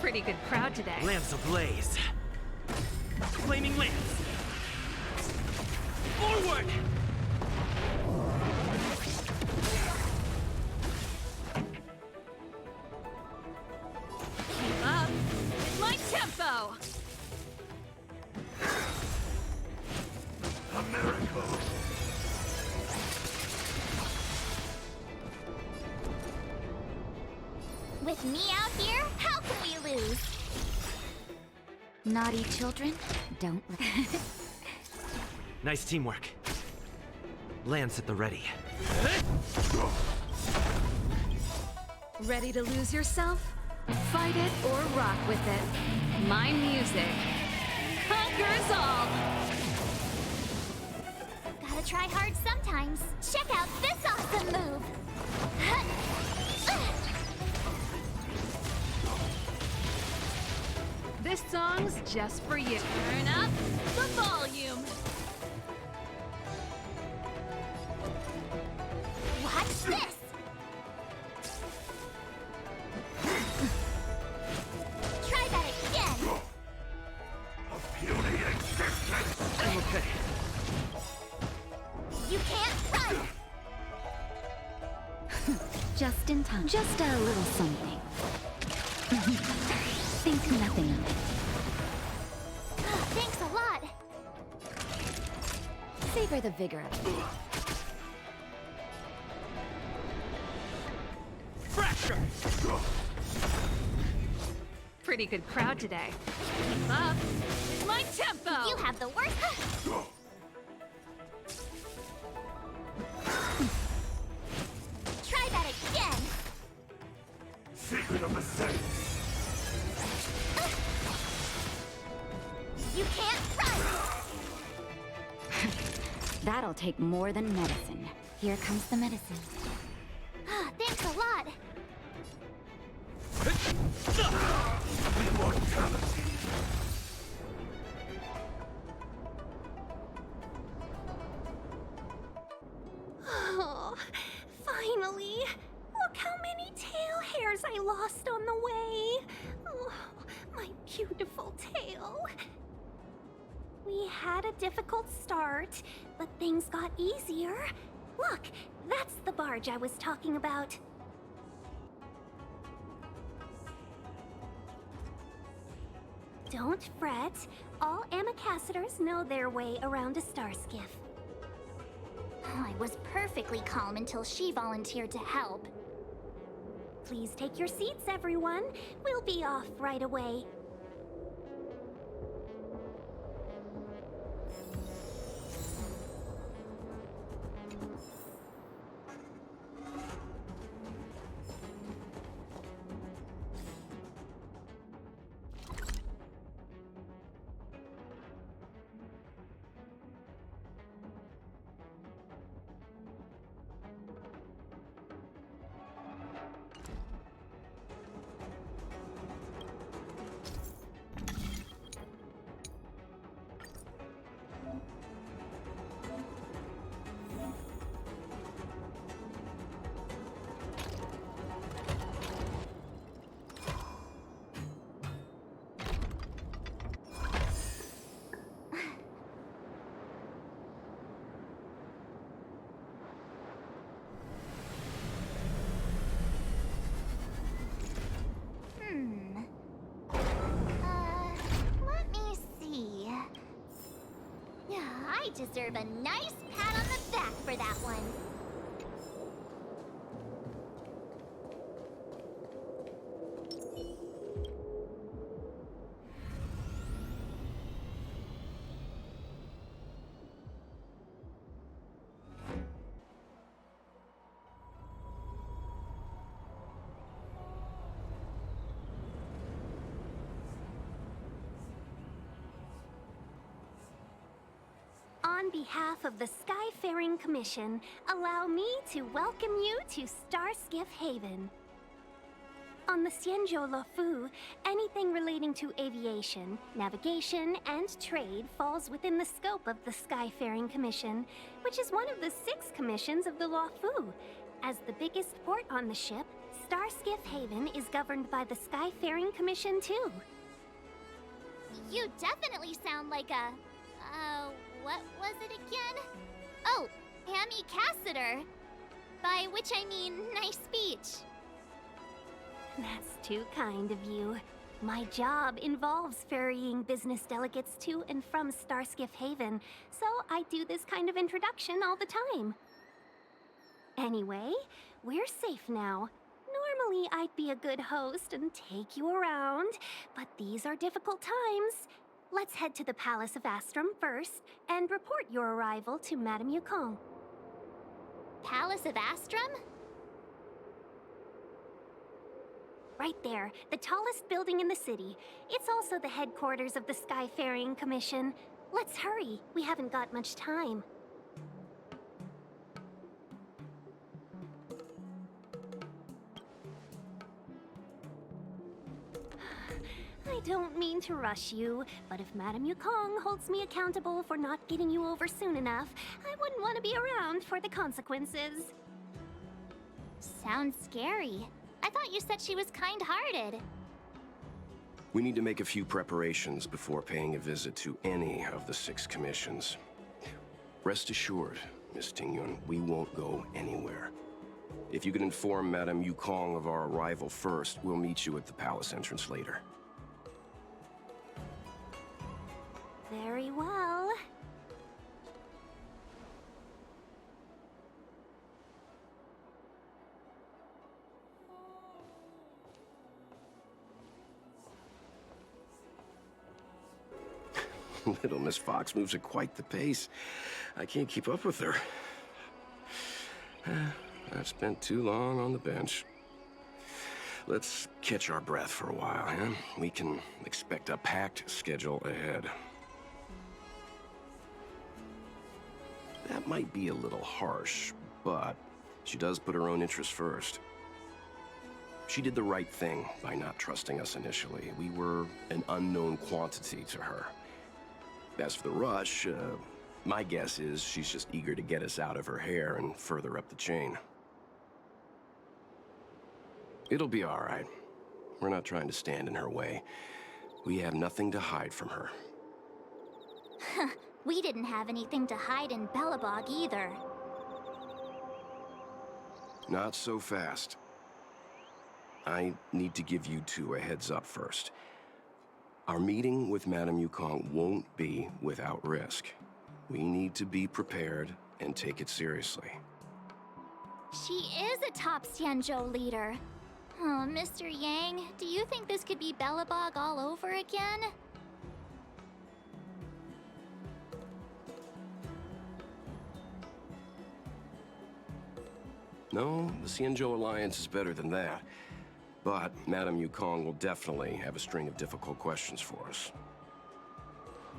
Pretty good crowd today. Lance ablaze. Flaming lance. Forward! Keep up with my tempo. A miracle! With me out here, how can we lose? Naughty children, don't let Nice teamwork. Lance at the ready. Ready to lose yourself? Fight it or rock with it. My music conquers all. Gotta try hard sometimes. Check out this awesome move. This song's just for you. Turn up the volume. Watch this. Try that again. I'm okay. You can't run. just in time. Just a little something. Think nothing of it. Thanks a lot. Savor the vigor of it. Fracture! Pretty good crowd today. Keep up with my tempo. You have the worst. Try that again. Secret of the Saints! You can't run. That'll take more than medicine. Here comes the medicine. Thanks a lot. Immortality! Oh, finally! Look how many tail hairs I lost on the way! Oh, my beautiful tail! We had a difficult start, but things got easier. Look, that's the barge I was talking about. Don't fret. All ambassadors know their way around a star skiff. I was perfectly calm until she volunteered to help. Please take your seats, everyone. We'll be off right away. Let me see. I deserve a nice pat on the back for that one. behalf of the Skyfaring Commission, allow me to welcome you to Starskiff Haven. On the Xianzhou Loufu, anything relating to aviation, navigation, and trade falls within the scope of the Skyfaring Commission, which is one of the 6 commissions of the Loufu. As the biggest port on the ship, Starskiff Haven is governed by the Skyfaring Commission too. You definitely sound like a... what was it again? Oh, Hammy Cassiter. By which I mean, nice speech. That's too kind of you. My job involves ferrying business delegates to and from Starskiff Haven, so I do this kind of introduction all the time. Anyway, we're safe now. Normally, I'd be a good host and take you around, but these are difficult times. Let's head to the Palace of Astrum first and report your arrival to Madame Yukong. Palace of Astrum? Right there, the tallest building in the city. It's also the headquarters of the Skyfaring Commission. Let's hurry, we haven't got much time. I don't mean to rush you, but if Madame Yukong holds me accountable for not getting you over soon enough, I wouldn't want to be around for the consequences. Sounds scary. I thought you said she was kind-hearted. We need to make a few preparations before paying a visit to any of the 6 commissions. Rest assured, Miss Tingyun, we won't go anywhere. If you could inform Madame Yukong of our arrival first, we'll meet you at the palace entrance later. Very well. Little Miss Fox moves at quite the pace. I can't keep up with her. I've spent too long on the bench. Let's catch our breath for a while, huh? We can expect a packed schedule ahead. That might be a little harsh, but she does put her own interests first. She did the right thing by not trusting us initially. We were an unknown quantity to her. As for the rush, my guess is she's just eager to get us out of her hair and further up the chain. It'll be all right. We're not trying to stand in her way. We have nothing to hide from her. We didn't have anything to hide in Belobog either. Not so fast. I need to give you 2 a heads up first. Our meeting with Madame Yukong won't be without risk. We need to be prepared and take it seriously. She is a top Xianzhou leader. Oh, Mr. Yang, do you think this could be Belobog all over again? No, the Xianzhou Alliance is better than that. But Madame Yukong will definitely have a string of difficult questions for us.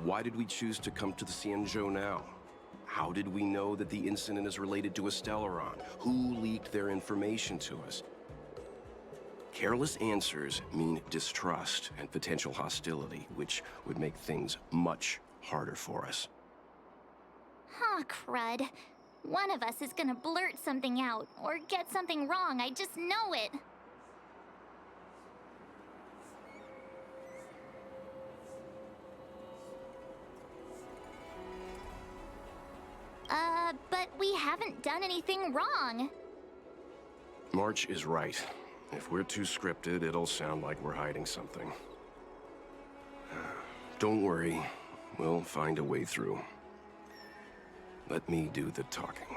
Why did we choose to come to the Xianzhou now? How did we know that the incident is related to a Stelleron? Who leaked their information to us? Careless answers mean distrust and potential hostility, which would make things much harder for us. Huh, crud. One of us is gonna blurt something out, or get something wrong, I just know it. But we haven't done anything wrong. March is right. If we're too scripted, it'll sound like we're hiding something. Don't worry. We'll find a way through. Let me do the talking.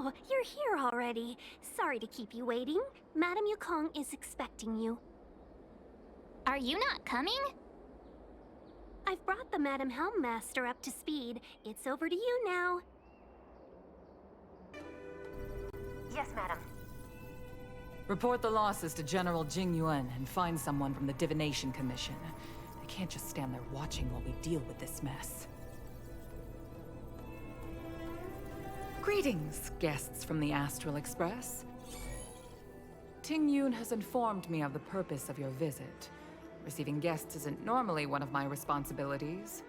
Oh, you're here already. Sorry to keep you waiting. Madame Yukong is expecting you. Are you not coming? I've brought the Madame Helmmaster up to speed. It's over to you now. Yes, madam. Report the losses to General Jing Yuan and find someone from the Divination Commission. They can't just stand there watching while we deal with this mess. Greetings, guests from the Astral Express. Ting Yun has informed me of the purpose of your visit. Receiving guests isn't normally one of my responsibilities.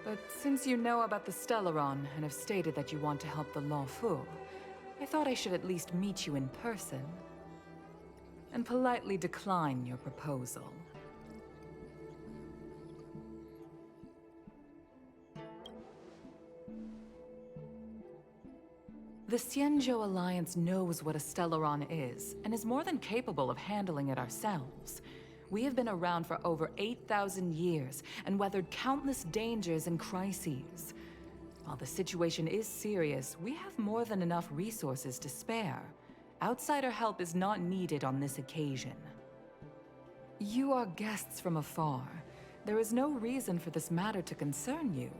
But since you know about the Stelleron and have stated that you want to help the Loufu, I thought I should at least meet you in person and politely decline your proposal. The Xianzhou Alliance knows what a Stelleron is, and is more than capable of handling it ourselves. We have been around for over 8,000 years, and weathered countless dangers and crises. While the situation is serious, we have more than enough resources to spare. Outsider help is not needed on this occasion. You are guests from afar. There is no reason for this matter to concern you.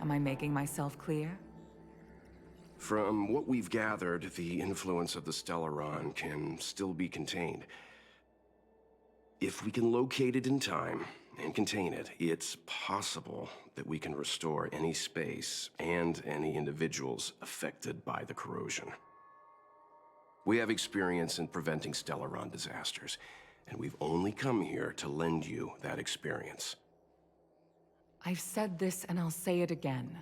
Am I making myself clear? From what we've gathered, the influence of the Stelleron can still be contained. If we can locate it in time and contain it, it's possible that we can restore any space and any individuals affected by the corrosion. We have experience in preventing Stelleron disasters, and we've only come here to lend you that experience. I've said this and I'll say it again.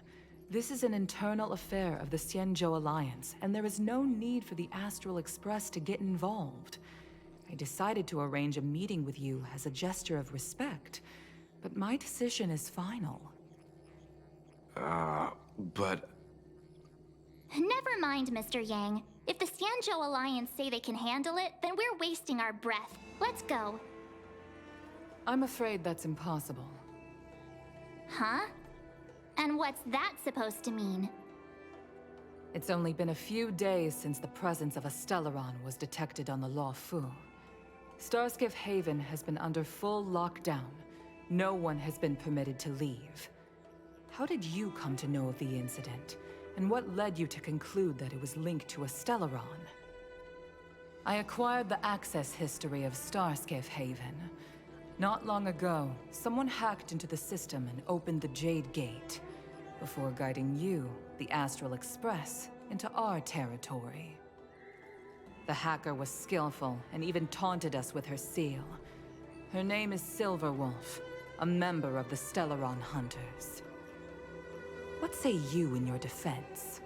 This is an internal affair of the Xianzhou Alliance, and there is no need for the Astral Express to get involved. I decided to arrange a meeting with you as a gesture of respect, but my decision is final. But... Never mind, Mr. Yang. If the Xianzhou Alliance say they can handle it, then we're wasting our breath. Let's go. I'm afraid that's impossible. Huh? And what's that supposed to mean? It's only been a few days since the presence of a Stelleron was detected on the Loufu. Starskiff Haven has been under full lockdown. No one has been permitted to leave. How did you come to know of the incident? And what led you to conclude that it was linked to a Stelleron? I acquired the access history of Starskiff Haven. Not long ago, someone hacked into the system and opened the Jade Gate, before guiding you, the Astral Express, into our territory. The hacker was skillful and even taunted us with her seal. Her name is Silverwolf, a member of the Stelleron Hunters. What say you in your defense?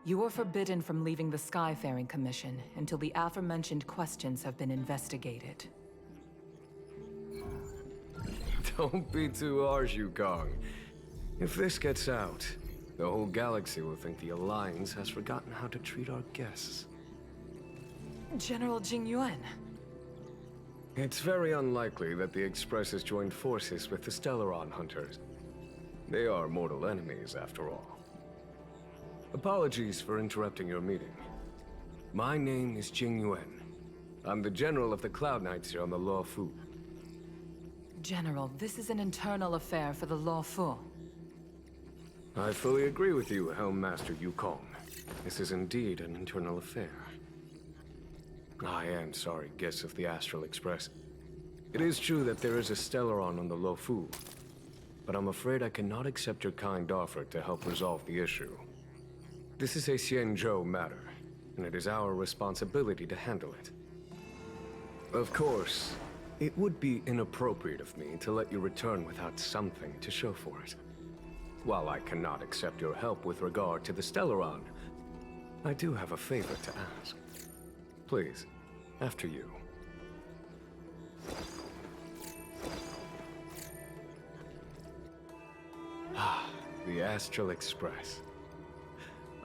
You are forbidden from leaving the Skyfaring Commission until the aforementioned questions have been investigated. Don't be too harsh, Yukong. If this gets out, the whole galaxy will think the Alliance has forgotten how to treat our guests. General Jing Yuan. It's very unlikely that the Express has joined forces with the Stelleron Hunters. They are mortal enemies, after all. Apologies for interrupting your meeting. My name is Jing Yuan. I'm the General of the Cloud Knights here on the Loufu. General, this is an internal affair for the Loufu. I fully agree with you, Helm Master Yukong. This is indeed an internal affair. I am sorry, guests of the Astral Express. It is true that there is a Stelleron on the Loufu, but I'm afraid I cannot accept your kind offer to help resolve the issue. This is a Xianzhou matter, and it is our responsibility to handle it. Of course, it would be inappropriate of me to let you return without something to show for it. While I cannot accept your help with regard to the Stelleron, I do have a favor to ask. Please, after you. The Astral Express.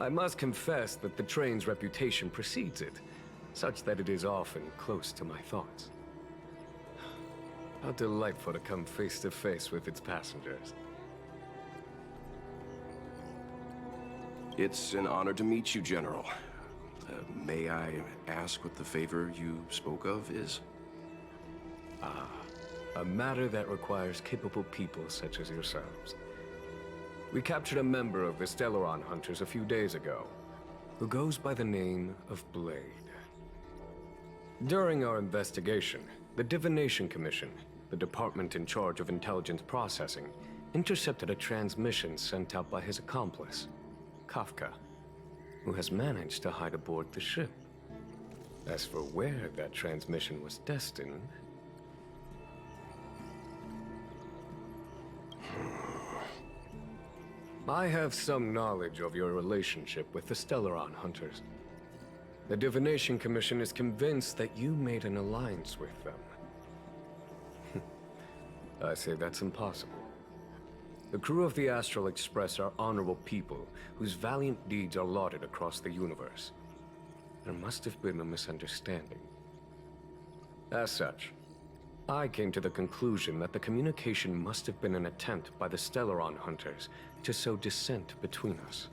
I must confess that the train's reputation precedes it, such that it is often close to my thoughts. How delightful to come face to face with its passengers. It's an honor to meet you, General. May I ask what the favor you spoke of is? A matter that requires capable people such as yourselves. We captured a member of the Stelleron hunters a few days ago, who goes by the name of Blade. During our investigation, the Divination Commission, the department in charge of intelligence processing, intercepted a transmission sent out by his accomplice, Kafka, who has managed to hide aboard the ship. As for where that transmission was destined... I have some knowledge of your relationship with the Stelleron hunters. The Divination Commission is convinced that you made an alliance with them. I say that's impossible. The crew of the Astral Express are honorable people whose valiant deeds are lauded across the universe. There must have been a misunderstanding. As such, I came to the conclusion that the communication must have been an attempt by the Stelleron hunters to sow dissent between us.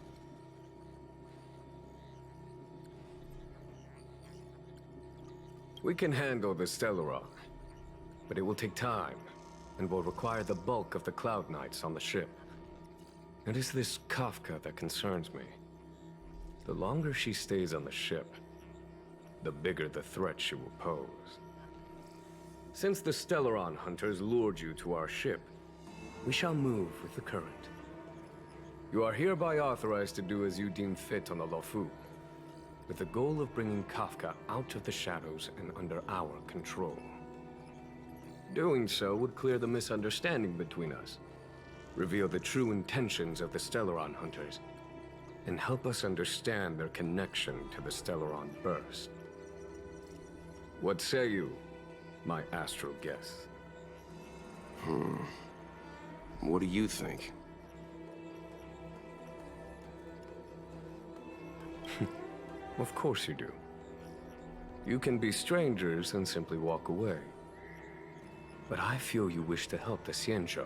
We can handle the Stelleron, but it will take time and will require the bulk of the Cloud Knights on the ship. It is this Kafka that concerns me. The longer she stays on the ship, the bigger the threat she will pose. Since the Stelleron hunters lured you to our ship, we shall move with the current. You are hereby authorized to do as you deem fit on the Loufu, with the goal of bringing Kafka out of the shadows and under our control. Doing so would clear the misunderstanding between us, reveal the true intentions of the Stelleron hunters, and help us understand their connection to the Stelleron burst. What say you, my astral guests? What do you think? Of course you do. You can be strangers and simply walk away. But I feel you wish to help the Xianzhou.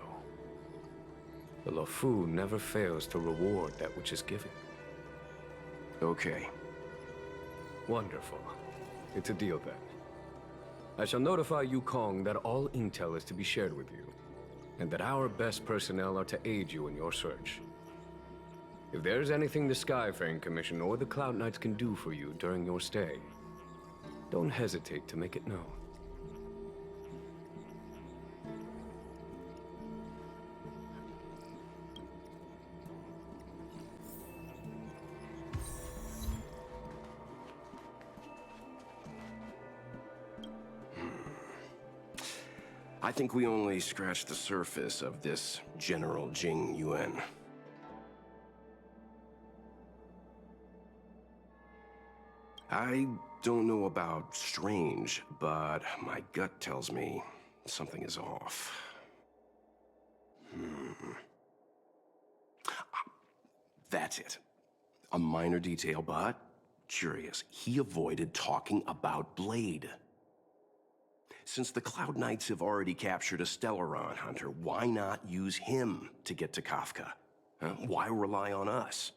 The Loufu never fails to reward that which is given. Okay. Wonderful. It's a deal then. I shall notify Yukong that all intel is to be shared with you, and that our best personnel are to aid you in your search. If there's anything the Skyfaring Commission or the Cloud Knights can do for you during your stay, don't hesitate to make it known. I think we only scratched the surface of this General Jing Yuan. I don't know about strange, but my gut tells me something is off. That's it. A minor detail, but curious. He avoided talking about Blade. Since the Cloud Knights have already captured a Stelleron hunter, why not use him to get to Kafka? Why rely on us?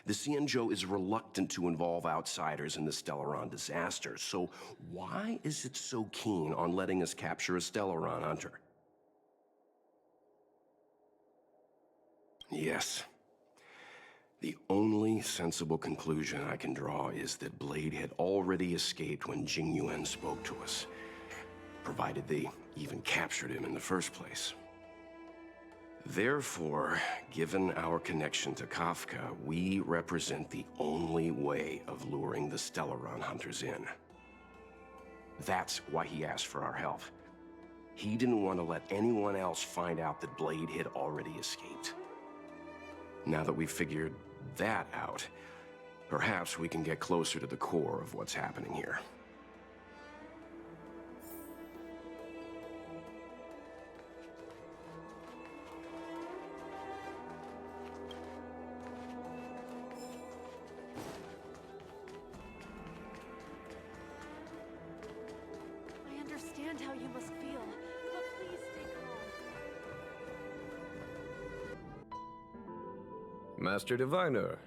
The Xianzhou is reluctant to involve outsiders in the Stelleron disaster, so why is it so keen on letting us capture a Stelleron hunter? Yes. The only sensible conclusion I can draw is that Blade had already escaped when Jing Yuan spoke to us, provided they even captured him in the first place. Therefore, given our connection to Kafka, we represent the only way of luring the Stelleron hunters in. That's why he asked for our help. He didn't want to let anyone else find out that Blade had already escaped. Now that we've figured that out, perhaps we can get closer to the core of what's happening here. I understand how you must feel. Master Diviner,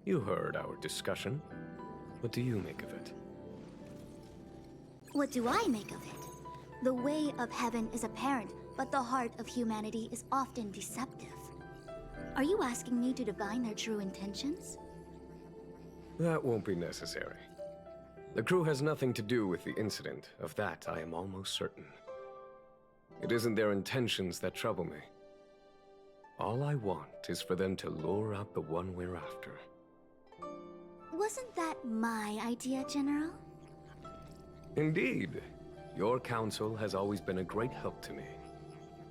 you heard our discussion. What do you make of it? What do I make of it? The way of heaven is apparent, but the heart of humanity is often deceptive. Are you asking me to divine their true intentions? That won't be necessary. The crew has nothing to do with the incident. Of that, I am almost certain. It isn't their intentions that trouble me. All I want is for them to lure out the one we're after. Wasn't that my idea, General? Indeed. Your counsel has always been a great help to me.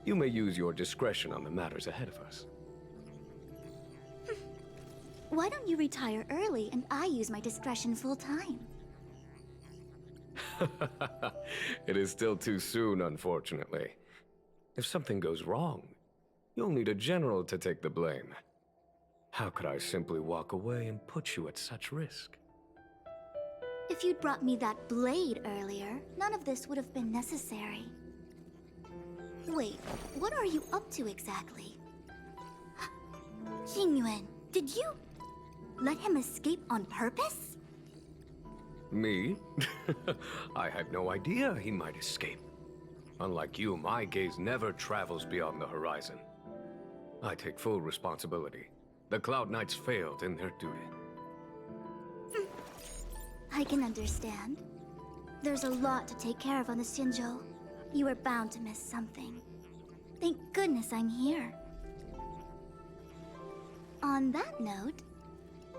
You may use your discretion on the matters ahead of us. Why don't you retire early and I use my discretion full time? It is still too soon, unfortunately. If something goes wrong, you'll need a general to take the blame. How could I simply walk away and put you at such risk? If you'd brought me that blade earlier, none of this would have been necessary. Wait, what are you up to exactly? Qingyuan, did you let him escape on purpose? Me? I had no idea he might escape. Unlike you, my gaze never travels beyond the horizon. I take full responsibility. The Cloud Knights failed in their duty. I can understand. There's a lot to take care of on the Xianzhou. You are bound to miss something. Thank goodness I'm here. On that note,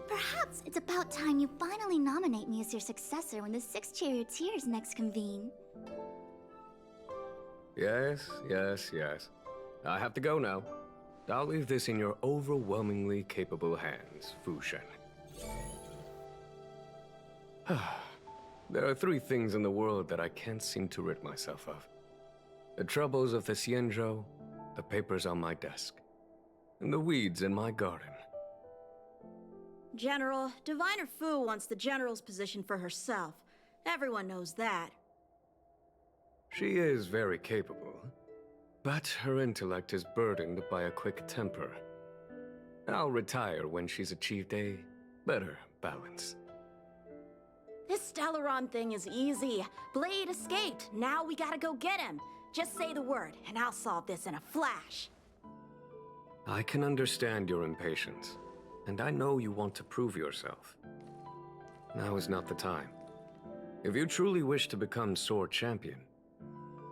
perhaps it's about time you finally nominate me as your successor when the 6 charioteers next convene. Yes. I have to go now. I'll leave this in your overwhelmingly capable hands, Fu Shen. There are 3 things in the world that I can't seem to rid myself of. The troubles of the Xianzhou, the papers on my desk, and the weeds in my garden. General, Diviner Fu wants the General's position for herself. Everyone knows that. She is very capable, but her intellect is burdened by a quick temper. I'll retire when she's achieved a better balance. This Stelleron thing is easy. Blade escaped. Now we gotta go get him. Just say the word, and I'll solve this in a flash. I can understand your impatience, and I know you want to prove yourself. Now is not the time. If you truly wish to become sword champion,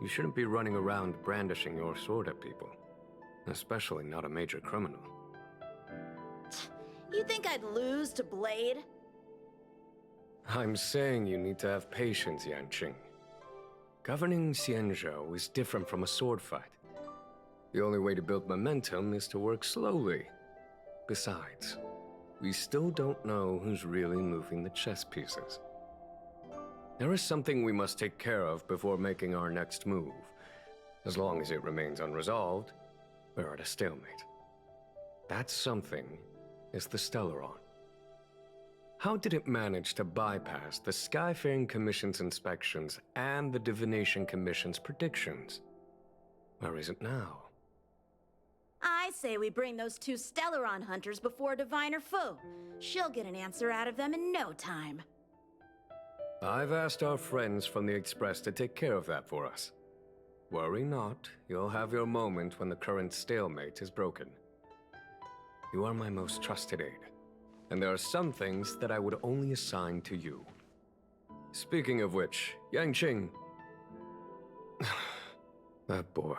you shouldn't be running around brandishing your sword at people, especially not a major criminal. You think I'd lose to Blade? I'm saying you need to have patience, Yanqing. Governing Xianzhou is different from a sword fight. The only way to build momentum is to work slowly. Besides, we still don't know who's really moving the chess pieces. There is something we must take care of before making our next move. As long as it remains unresolved, we're at a stalemate. That something is the Stelleron. How did it manage to bypass the Skyfaring Commission's inspections and the Divination Commission's predictions? Where is it now? I say we bring those 2 Stelleron hunters before Diviner Fu. She'll get an answer out of them in no time. I've asked our friends from the Express to take care of that for us. Worry not, you'll have your moment when the current stalemate is broken. You are my most trusted aide, and there are some things that I would only assign to you. Speaking of which, Yanqing... that boy...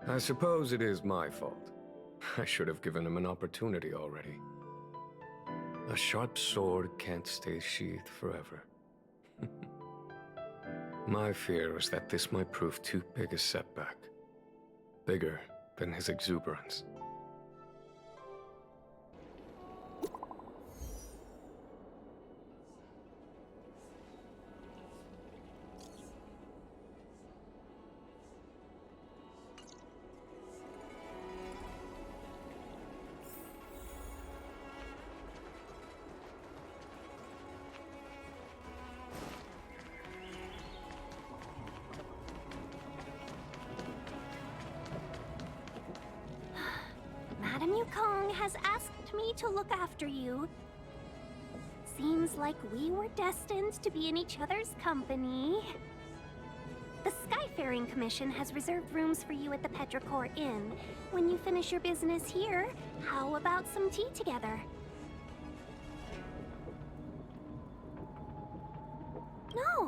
I suppose it is my fault. I should have given him an opportunity already. A sharp sword can't stay sheathed forever. My fear is that this might prove too big a setback. Bigger than his exuberance. Madame Yukong has asked me to look after you. Seems like we were destined to be in each other's company. The Skyfaring Commission has reserved rooms for you at the Petrichor Inn. When you finish your business here, how about some tea together?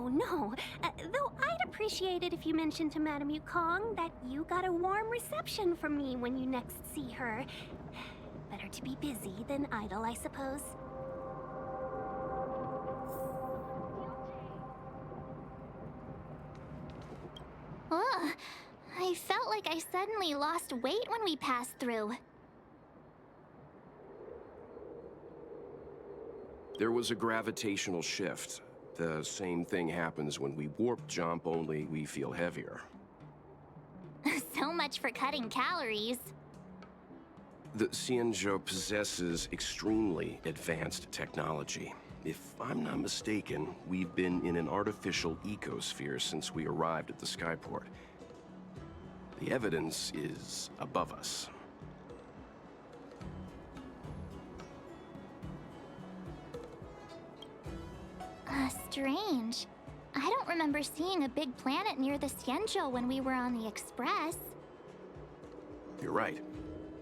No. Though I'd appreciate it if you mentioned to Madame Yukong that you got a warm reception from me when you next see her. Better to be busy than idle, I suppose. Ugh, I felt like I suddenly lost weight when we passed through. There was a gravitational shift. The same thing happens when we warp jump, only we feel heavier. So much for cutting calories. The Xianzhou possesses extremely advanced technology. If I'm not mistaken, we've been in an artificial ecosphere since we arrived at the skyport. The evidence is above us. Strange. I don't remember seeing a big planet near the Xianzhou when we were on the Express. You're right.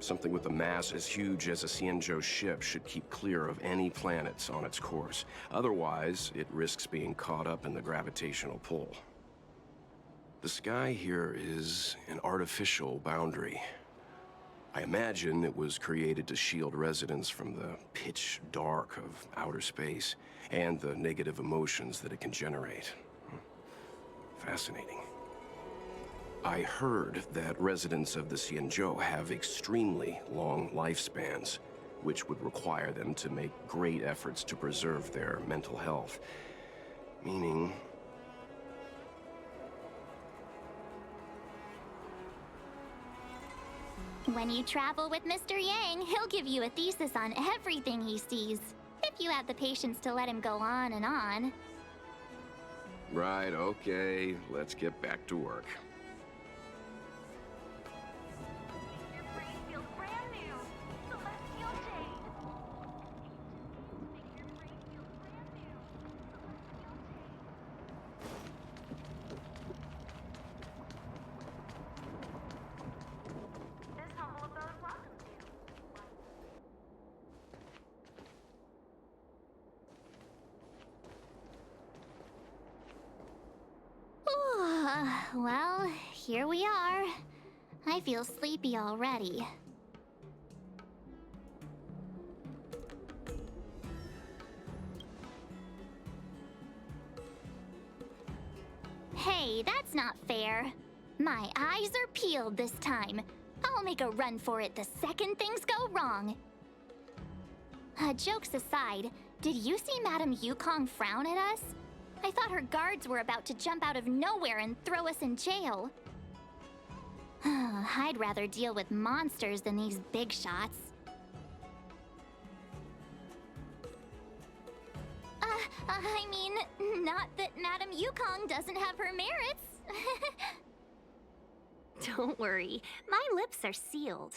Something with a mass as huge as a Xianzhou ship should keep clear of any planets on its course. Otherwise, it risks being caught up in the gravitational pull. The sky here is an artificial boundary. I imagine it was created to shield residents from the pitch dark of outer space and the negative emotions that it can generate. Fascinating. I heard that residents of the Xianzhou have extremely long lifespans, which would require them to make great efforts to preserve their mental health. Meaning... When you travel with Mr. Yang, he'll give you a thesis on everything he sees. If you have the patience to let him go on and on. Right, okay. Let's get back to work. Well, here we are. I feel sleepy already. Hey, that's not fair. My eyes are peeled this time. I'll make a run for it the second things go wrong. Jokes aside, did you see Madame Yukong frown at us? I thought her guards were about to jump out of nowhere and throw us in jail. I'd rather deal with monsters than these big shots. I mean, not that Madame Yukong doesn't have her merits. Don't worry, my lips are sealed.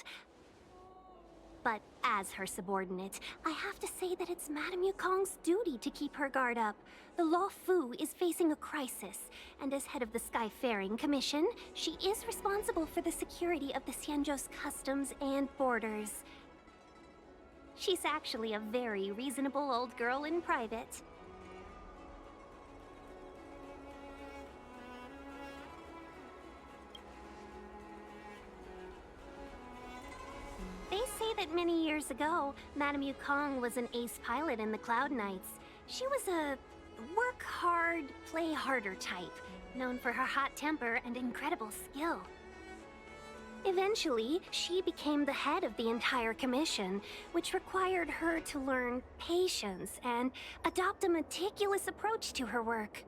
But as her subordinate, I have to say that it's Madame Yukong's duty to keep her guard up. The Loufu is facing a crisis, and as head of the Skyfaring Commission, she is responsible for the security of the Xianzhou's customs and borders. She's actually a very reasonable old girl in private. They say that many years ago, Madame Yukong was an ace pilot in the Cloud Knights. She was a work hard, play harder type, known for her hot temper and incredible skill. Eventually, she became the head of the entire commission, which required her to learn patience and adopt a meticulous approach to her work.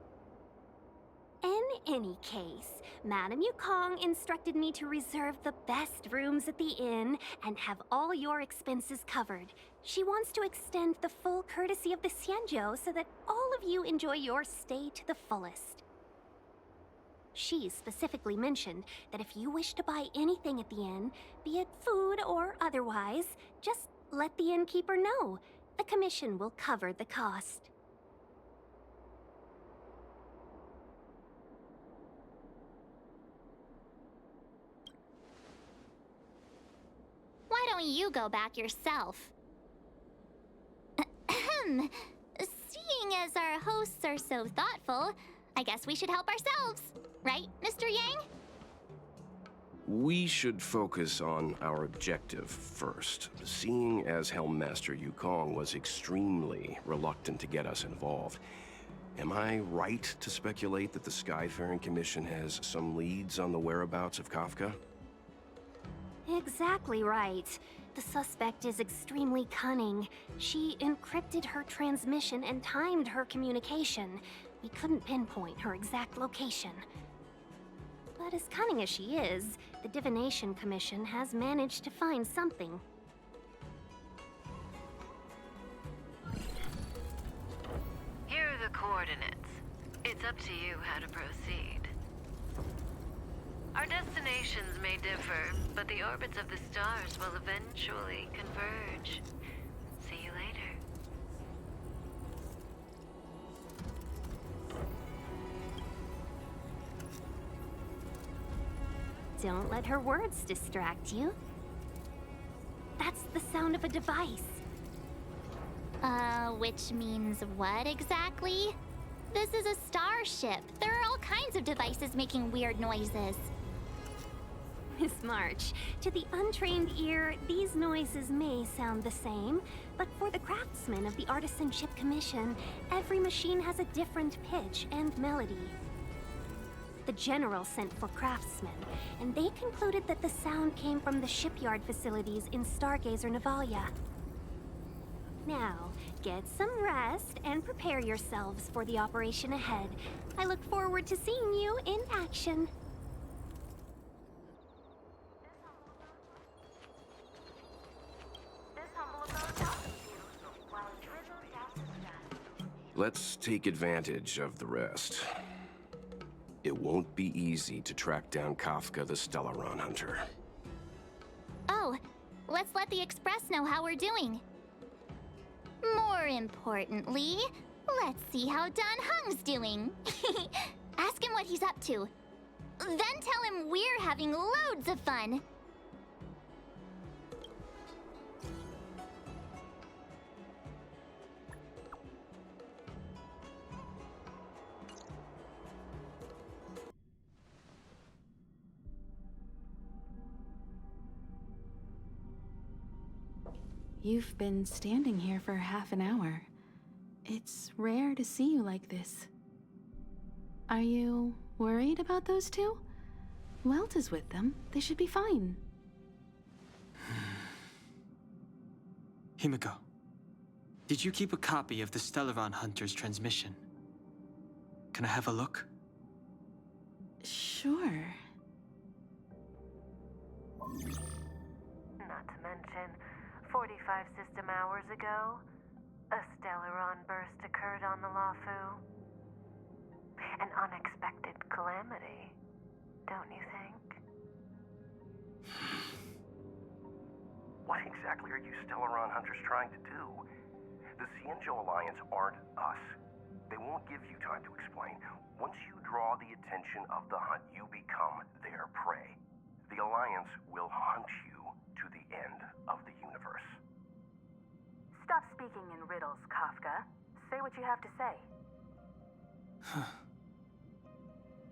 In any case, Madame Yukong instructed me to reserve the best rooms at the inn and have all your expenses covered. She wants to extend the full courtesy of the Xianzhou so that all of you enjoy your stay to the fullest. She specifically mentioned that if you wish to buy anything at the inn, be it food or otherwise, just let the innkeeper know. The commission will cover the cost. Why don't you go back yourself? Ahem. Seeing as our hosts are so thoughtful, I guess we should help ourselves. Right, Mr. Yang? We should focus on our objective first. Seeing as Helmmaster Yukong was extremely reluctant to get us involved, am I right to speculate that the Skyfaring Commission has some leads on the whereabouts of Kafka? Exactly right. The suspect is extremely cunning. She encrypted her transmission and timed her communication. We couldn't pinpoint her exact location. But as cunning as she is, the Divination Commission has managed to find something. Here are the coordinates. It's up to you how to proceed. Our destinations may differ, but the orbits of the stars will eventually converge. See you later. Don't let her words distract you. That's the sound of a device. Which means what exactly? This is a starship. There are all kinds of devices making weird noises. Miss March, to the untrained ear, these noises may sound the same, but for the craftsmen of the Artisanship Commission, every machine has a different pitch and melody. The General sent for craftsmen, and they concluded that the sound came from the shipyard facilities in Stargazer Navalia. Now, get some rest and prepare yourselves for the operation ahead. I look forward to seeing you in action. Let's take advantage of the rest. It won't be easy to track down Kafka the Stelleron hunter. Oh, let's let the Express know how we're doing. More importantly, let's see how Don Hung's doing. Ask him what he's up to. Then tell him we're having loads of fun. You've been standing here for half an hour. It's rare to see you like this. Are you worried about those two? Welt is with them. They should be fine. Himiko, did you keep a copy of the Stelleron Hunter's transmission? Can I have a look? Sure. Not to mention, 45 system hours ago, a Stelleron burst occurred on the Loufu. An unexpected calamity, don't you think? What exactly are you Stelleron hunters trying to do? The Xianzhou Alliance aren't us. They won't give you time to explain. Once you draw the attention of the hunt, you become their prey. The Alliance will hunt you to the end of the universe. Stop speaking in riddles, Kafka. Say what you have to say.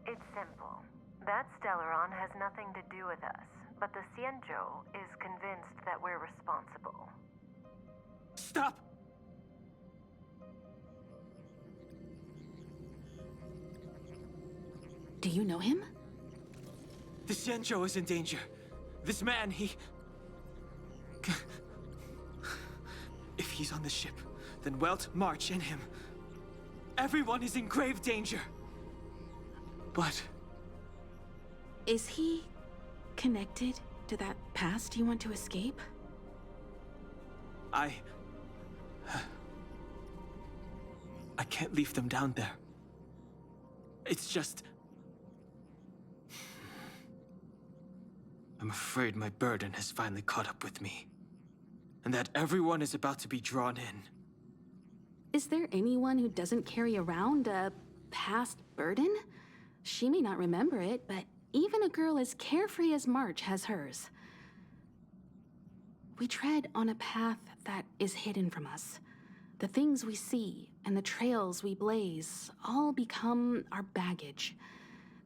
It's simple. That Stelleron has nothing to do with us, but the Xianzhou is convinced that we're responsible. Stop! Do you know him? The Xianzhou is in danger. This man, he... If he's on the ship, then Welt, March, and him. Everyone is in grave danger. But... Is he connected to that past you want to escape? I can't leave them down there. It's just... I'm afraid my burden has finally caught up with me, and that everyone is about to be drawn in. Is there anyone who doesn't carry around a past burden? She may not remember it, but even a girl as carefree as March has hers. We tread on a path that is hidden from us. The things we see and the trails we blaze all become our baggage.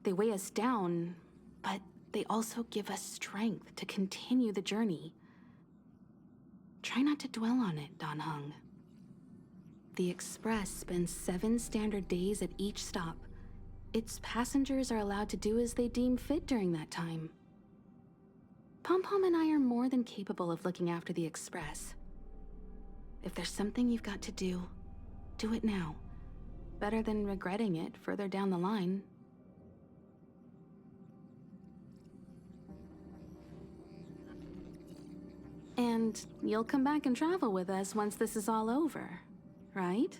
They weigh us down, but they also give us strength to continue the journey. Try not to dwell on it, Dan Heng. The Express spends 7 standard days at each stop. Its passengers are allowed to do as they deem fit during that time. Pom-Pom and I are more than capable of looking after the Express. If there's something you've got to do it now. Better than regretting it further down the line. And you'll come back and travel with us once this is all over, right?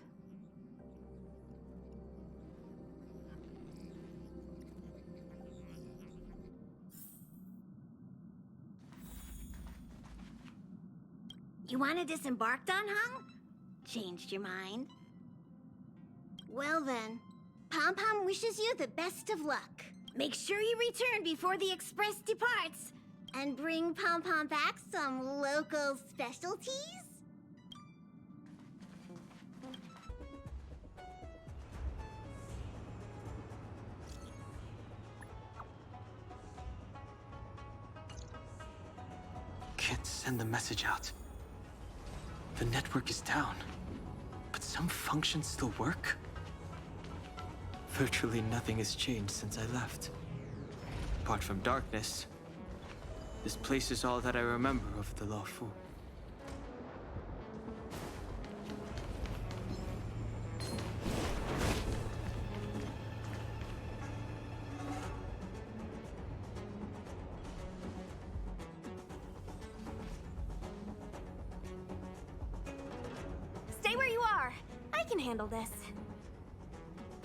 You want to disembark, Dan Heng? Changed your mind? Well then, Pom-Pom wishes you the best of luck. Make sure you return before the Express departs, and bring Pom-Pom back some local specialties? Can't send the message out. The network is down, but some functions still work? Virtually nothing has changed since I left. Apart from darkness, this place is all that I remember of the Loufu. Stay where you are. I can handle this.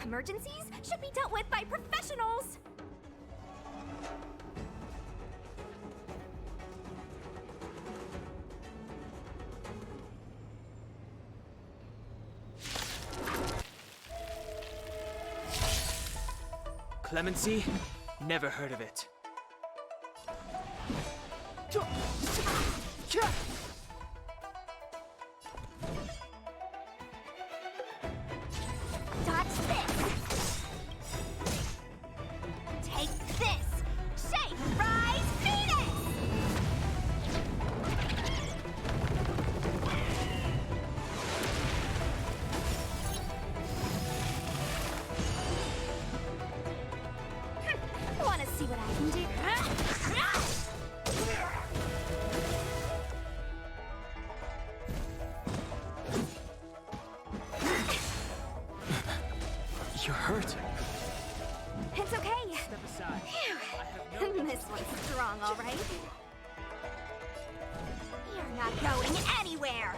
Emergencies should be dealt with by professionals. Clemency? Never heard of it. Dodge this. Take this. Shake, rise, Venus! Want to see what I can do? You're hurt. It's okay. Step aside. Phew. This one's strong, all right. You're not going anywhere.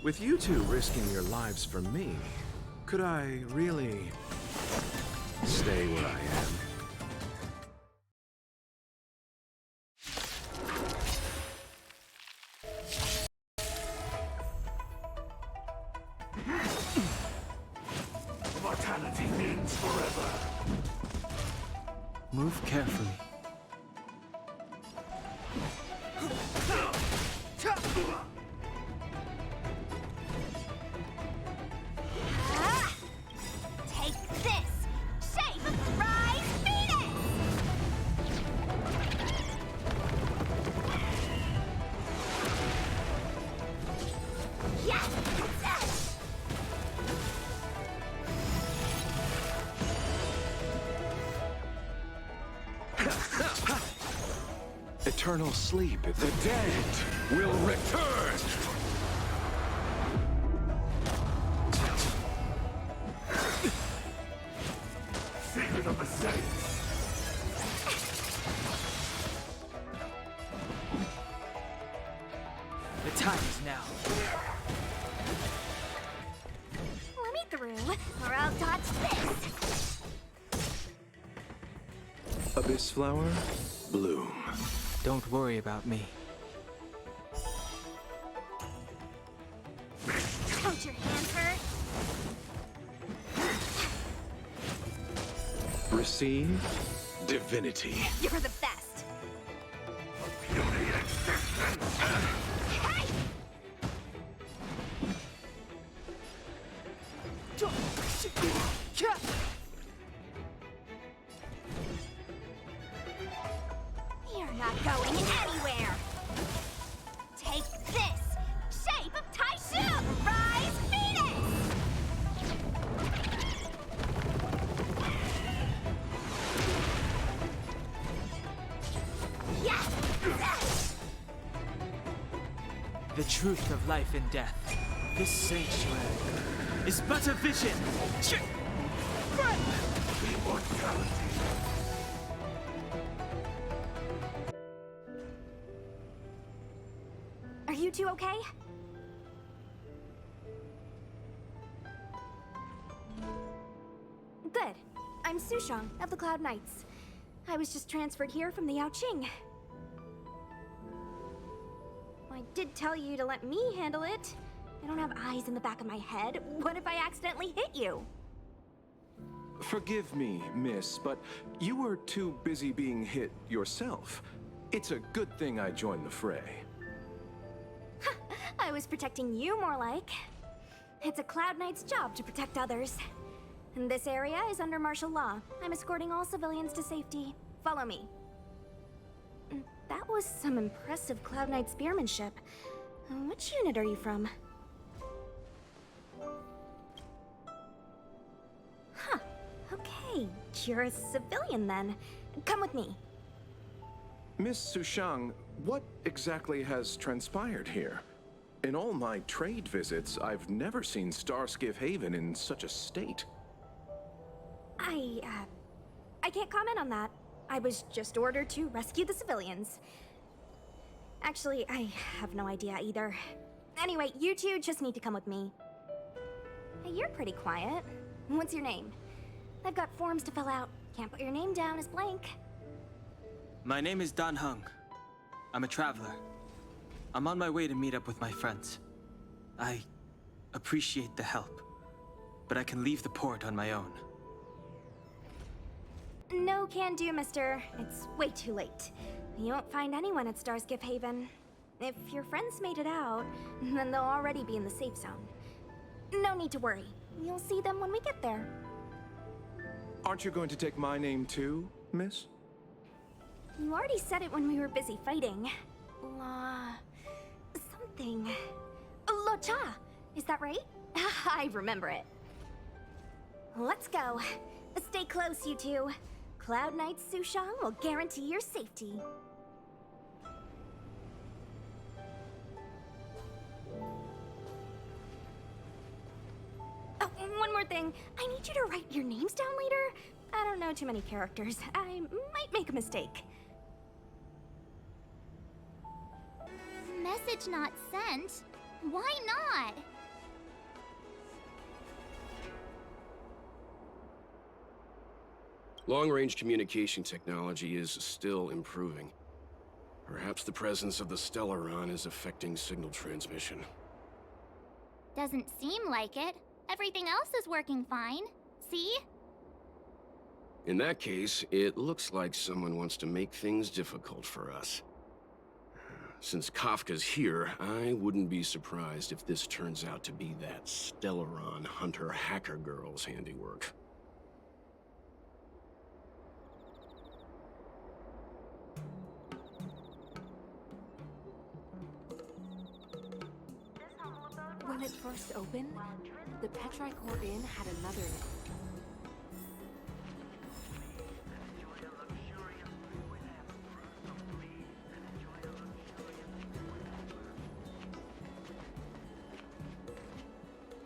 With you two risking your lives for me, could I really stay where I am? Mortality means forever. Move carefully. Take this. Shape, rise, Venus! Yes! Eternal sleep. The dead will return! Secret of the Saints. The time is now. Let me through, or I'll dodge this. Abyss flower, bloom. Don't worry about me. Don't your hands hurt? Receive divinity. You're the best. Hey! You're not going anywhere. Take this! Shape of Taishu! Rise, Venus! Yes! The truth of life and death. This sanctuary is but a vision. Are you two okay? Good. I'm Sushang of the Cloud Knights. I was just transferred here from the Yaoqing. I did tell you to let me handle it. I don't have eyes in the back of my head. What if I accidentally hit you? Forgive me, miss, but you were too busy being hit yourself. It's a good thing I joined the fray. I was protecting you more like. It's a Cloud Knight's job to protect others. And this area is under martial law. I'm escorting all civilians to safety. Follow me. That was some impressive Cloud Knight spearmanship. Which unit are you from? Huh. Okay, you're a civilian then. Come with me. Miss Sushang, what exactly has transpired here? In all my trade visits, I've never seen Starskiff Haven in such a state. I can't comment on that. I was just ordered to rescue the civilians. Actually, I have no idea either. Anyway, you two just need to come with me. Hey, you're pretty quiet. What's your name? I've got forms to fill out. Can't put your name down as blank. My name is Dan Hung. I'm a traveler. I'm on my way to meet up with my friends. I appreciate the help, but I can leave the port on my own. No can do, mister. It's way too late. You won't find anyone at Starskiff Haven. If your friends made it out, then they'll already be in the safe zone. No need to worry. You'll see them when we get there. Aren't you going to take my name too, miss? You already said it when we were busy fighting. Something. Lo-cha! Is that right? I remember it. Let's go. Stay close, you two. Cloud Knight Sushang will guarantee your safety. Oh, one more thing. I need you to write your names down later. I don't know too many characters. I might make a mistake. Message not sent? Why not? Long-range communication technology is still improving. Perhaps the presence of the Stelleron is affecting signal transmission. Doesn't seem like it. Everything else is working fine. See? In that case, it looks like someone wants to make things difficult for us. Since Kafka's here, I wouldn't be surprised if this turns out to be that Stelleron hunter hacker girl's handiwork. When it first opened, the Petrichor Inn had another name.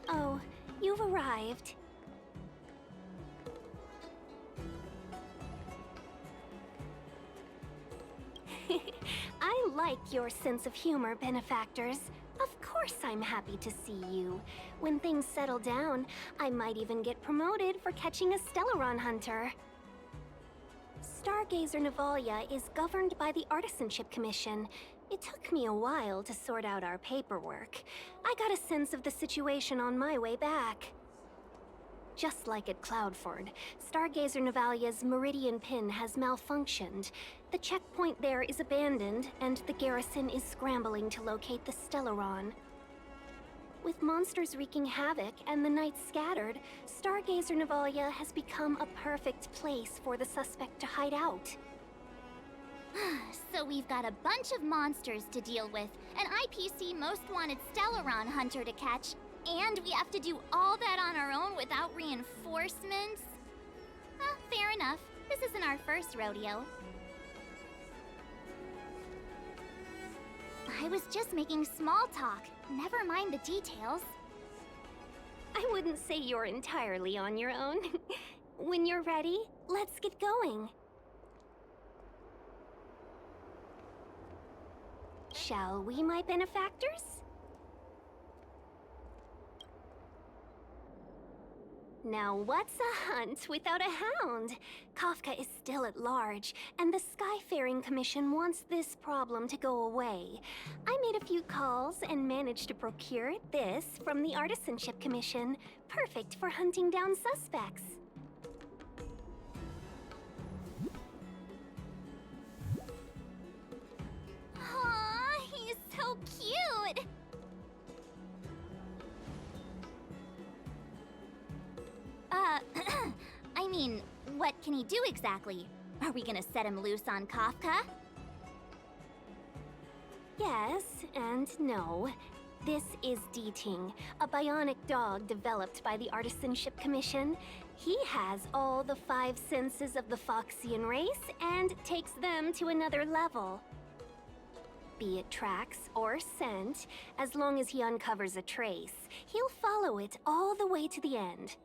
Oh, you've arrived. I like your sense of humor, benefactors. Of course I'm happy to see you. When things settle down, I might even get promoted for catching a Stelleron hunter. Stargazer Navalia is governed by the Artisanship Commission. It took me a while to sort out our paperwork. I got a sense of the situation on my way back. Just like at Cloudford, Stargazer Navalia's Meridian Pin has malfunctioned. The checkpoint there is abandoned, and the garrison is scrambling to locate the Stelleron. With monsters wreaking havoc and the night scattered, Stargazer Navalia has become a perfect place for the suspect to hide out. So we've got a bunch of monsters to deal with, an IPC Most Wanted Stelleron hunter to catch, and we have to do all that on our own without reinforcements? Fair enough. This isn't our first rodeo. I was just making small talk. Never mind the details. I wouldn't say you're entirely on your own. When you're ready, let's get going. Shall we, my benefactors? Now what's a hunt without a hound? Kafka is still at large, and the Skyfaring Commission wants this problem to go away. I made a few calls and managed to procure this from the Artisanship Commission. Perfect for hunting down suspects. Aww, he's so cute! I mean, what can he do exactly? Are we gonna set him loose on Kafka? Yes and no. This is D-Ting, a bionic dog developed by the Artisanship Commission. He has all the 5 senses of the Foxian race and takes them to another level. Be it tracks or scent, as long as he uncovers a trace, he'll follow it all the way to the end.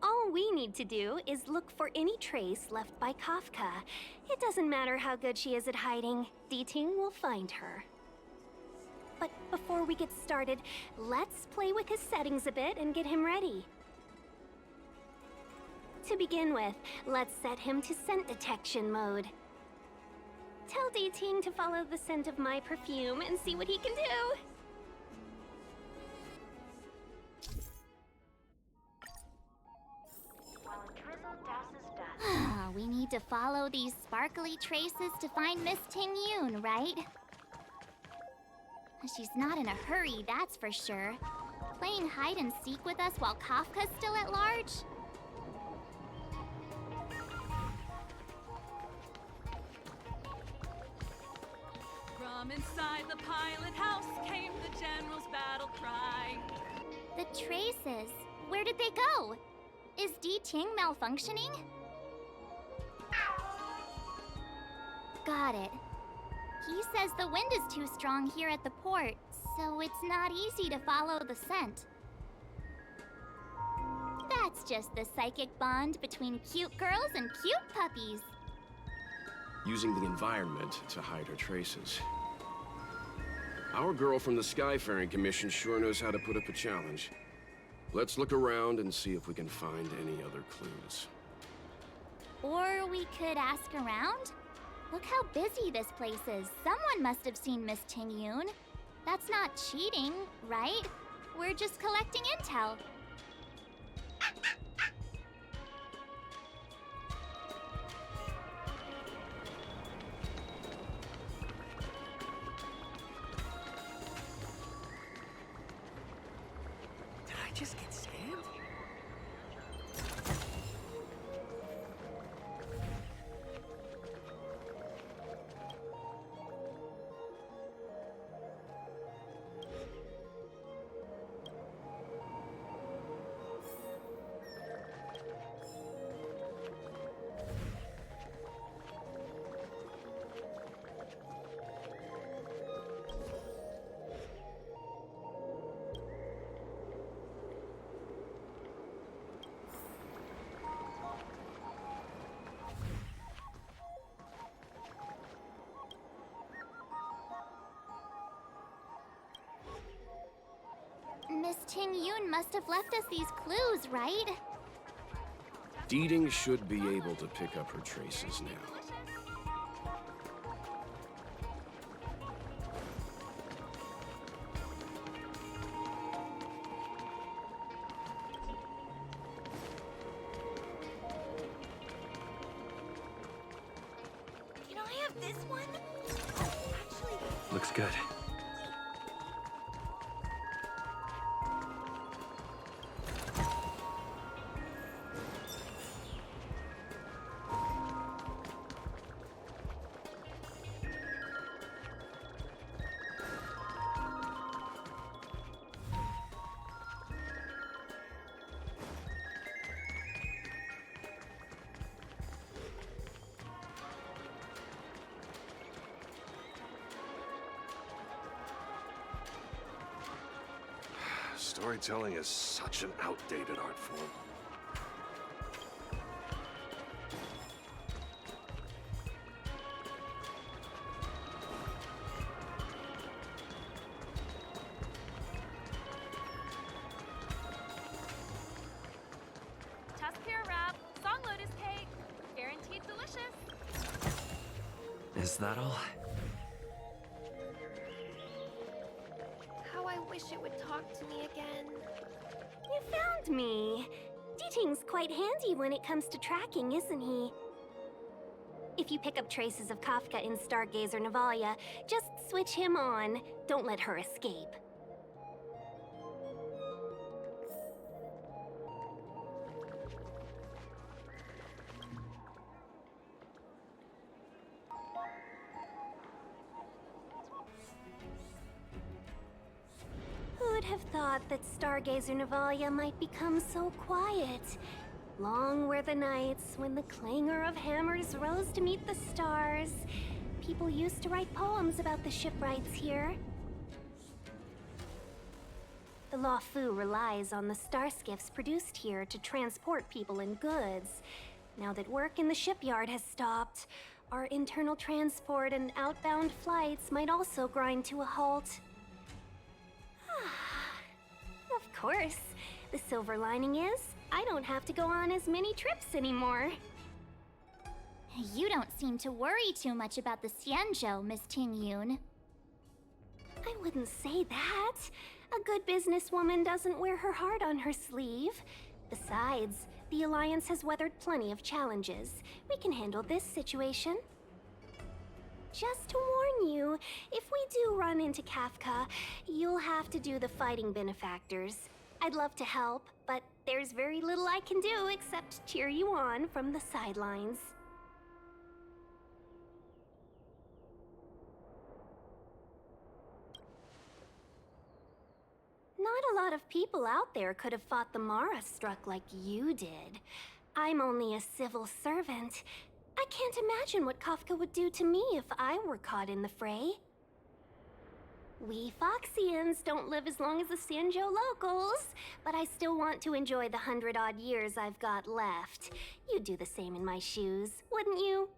All we need to do is look for any trace left by Kafka. It doesn't matter how good she is at hiding, D-Ting will find her. But before we get started, let's play with his settings a bit and get him ready. To begin with, let's set him to scent detection mode. Tell D-Ting to follow the scent of my perfume and see what he can do. We need to follow these sparkly traces to find Miss Ting Yun, right? She's not in a hurry, that's for sure. Playing hide and seek with us while Kafka's still at large? From inside the pilot house came the general's battle cry. The traces. Where did they go? Is D-Ting malfunctioning? Got it. He says the wind is too strong here at the port, so it's not easy to follow the scent. That's just the psychic bond between cute girls and cute puppies. Using the environment to hide her traces. Our girl from the Skyfaring Commission sure knows how to put up a challenge. Let's look around and see if we can find any other clues. Or we could ask around? Look how busy this place is. Someone must have seen Miss Ting Yun. That's not cheating, right? We're just collecting intel. Did I just get scammed? Ting Yun must have left us these clues, right? Deeding should be able to pick up her traces now. Can I have this one? Actually, Looks good. Storytelling is such an outdated art form. Tusk Pure Wrap, Song Lotus Cake, guaranteed delicious. Is that all? How I wish it would talk to me again. You found me. Deeting's quite handy when it comes to tracking, isn't he? If you pick up traces of Kafka in Stargazer Navalia, just switch him on. Don't let her escape. Who'd have thought that Stargazer Navalia might become so quiet? Long were the nights when the clangor of hammers rose to meet the stars. People used to write poems about the shipwrights here. The Loufu relies on the star skiffs produced here to transport people and goods. Now that work in the shipyard has stopped, our internal transport and outbound flights might also grind to a halt. Of course. The silver lining is, I don't have to go on as many trips anymore. You don't seem to worry too much about the Xianzhou, Miss Ting Yun. I wouldn't say that. A good businesswoman doesn't wear her heart on her sleeve. Besides, the Alliance has weathered plenty of challenges. We can handle this situation. Just to warn you, if we do run into Kafka, you'll have to do the fighting benefactors. I'd love to help, but there's very little I can do except cheer you on from the sidelines. Not a lot of people out there could have fought the Mara struck like you did. I'm only a civil servant. I can't imagine what Kafka would do to me if I were caught in the fray. We Foxians don't live as long as the Xianzhou locals, but I still want to enjoy the 100-odd years I've got left. You'd do the same in my shoes, wouldn't you?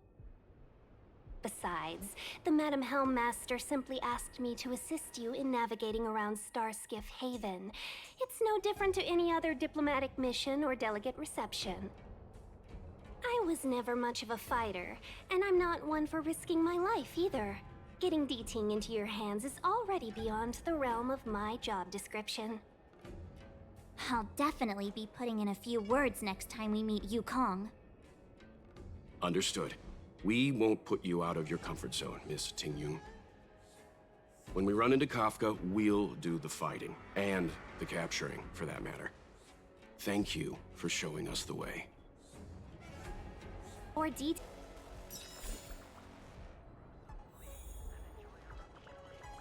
Besides, the Madam Helmmaster simply asked me to assist you in navigating around Starskiff Haven. It's no different to any other diplomatic mission or delegate reception. I was never much of a fighter, and I'm not one for risking my life either. Getting Deeting into your hands is already beyond the realm of my job description. I'll definitely be putting in a few words next time we meet Yukong. Understood. We won't put you out of your comfort zone, Miss Ting Yun. When we run into Kafka, we'll do the fighting, and the capturing, for that matter. Thank you for showing us the way. Or Deet.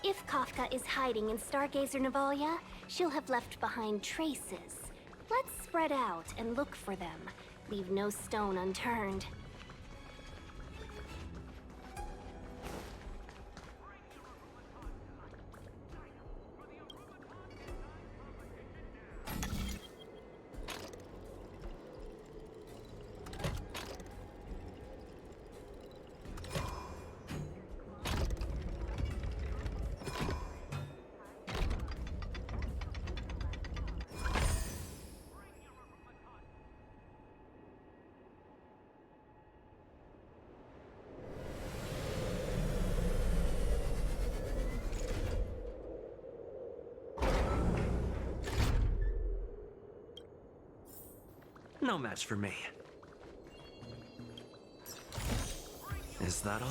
If Kafka is hiding in Stargazer Navalia, she'll have left behind traces. Let's spread out and look for them. Leave no stone unturned. No match for me. Is that all?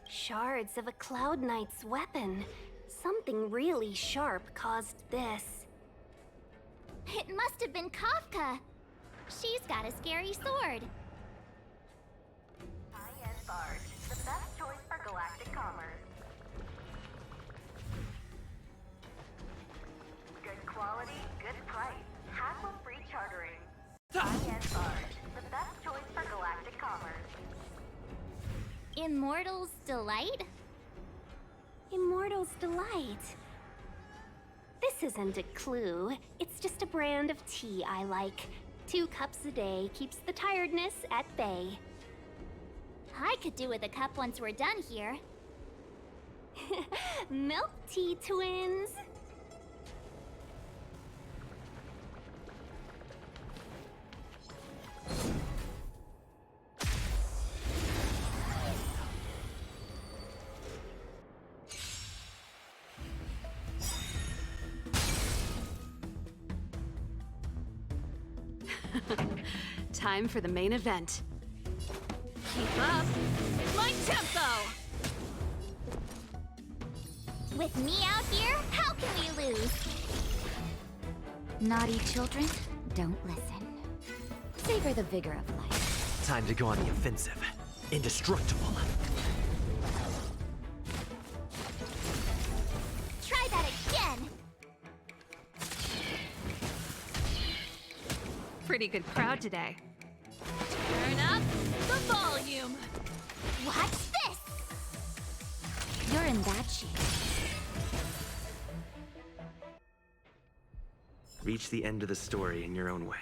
Shards of a Cloud Knight's weapon. Something really sharp caused this. It must have been Kafka. She's got a scary sword. High-end barge, the best choice for galactic commerce. Good quality, good price. Hassle-free chartering. High-end barge, the best choice for galactic commerce. Immortal's Delight? Immortal's Delight. This isn't a clue. It's just a brand of tea I like. 2 cups a day keeps the tiredness at bay. I could do with a cup once we're done here. Milk tea twins. Time for the main event. Keep up with my tempo! With me out here, how can we lose? Naughty children, don't listen. Savor the vigor of life. Time to go on the offensive. Indestructible. Try that again! Pretty good crowd today. Turn up the volume! Watch this! You're in that shape. Reach the end of the story in your own way.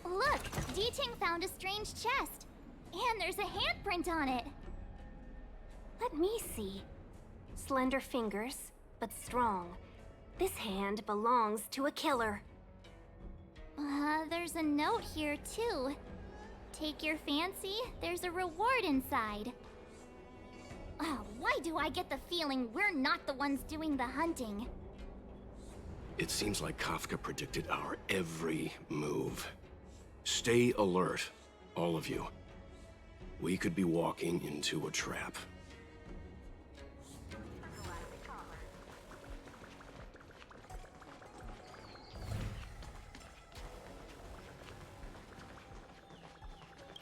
Look! D-Ting found a strange chest. And there's a handprint on it. Let me see. Slender fingers, but strong. This hand belongs to a killer. There's a note here, too. Take your fancy, there's a reward inside. Why do I get the feeling we're not the ones doing the hunting? It seems like Kafka predicted our every move. Stay alert, all of you. We could be walking into a trap.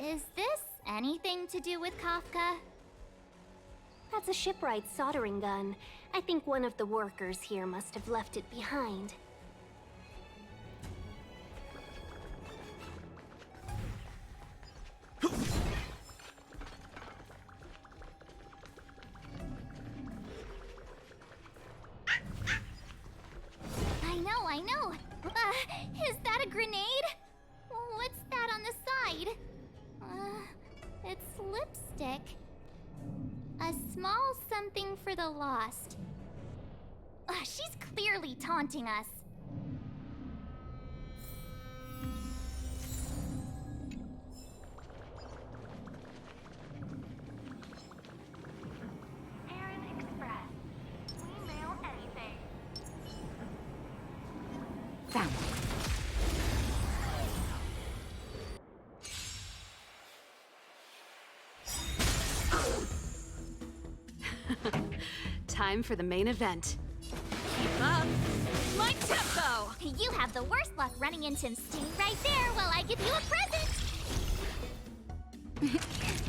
Is this anything to do with Kafka? That's a shipwright soldering gun. I think one of the workers here must have left it behind. I know. Is that a grenade? What's that on the side? It's lipstick. A small something for the lost. She's clearly taunting us. Parent Express. We mail anything. Found Time for the main event. Keep up with my tempo! You have the worst luck running into him. Stay right there while I give you a present!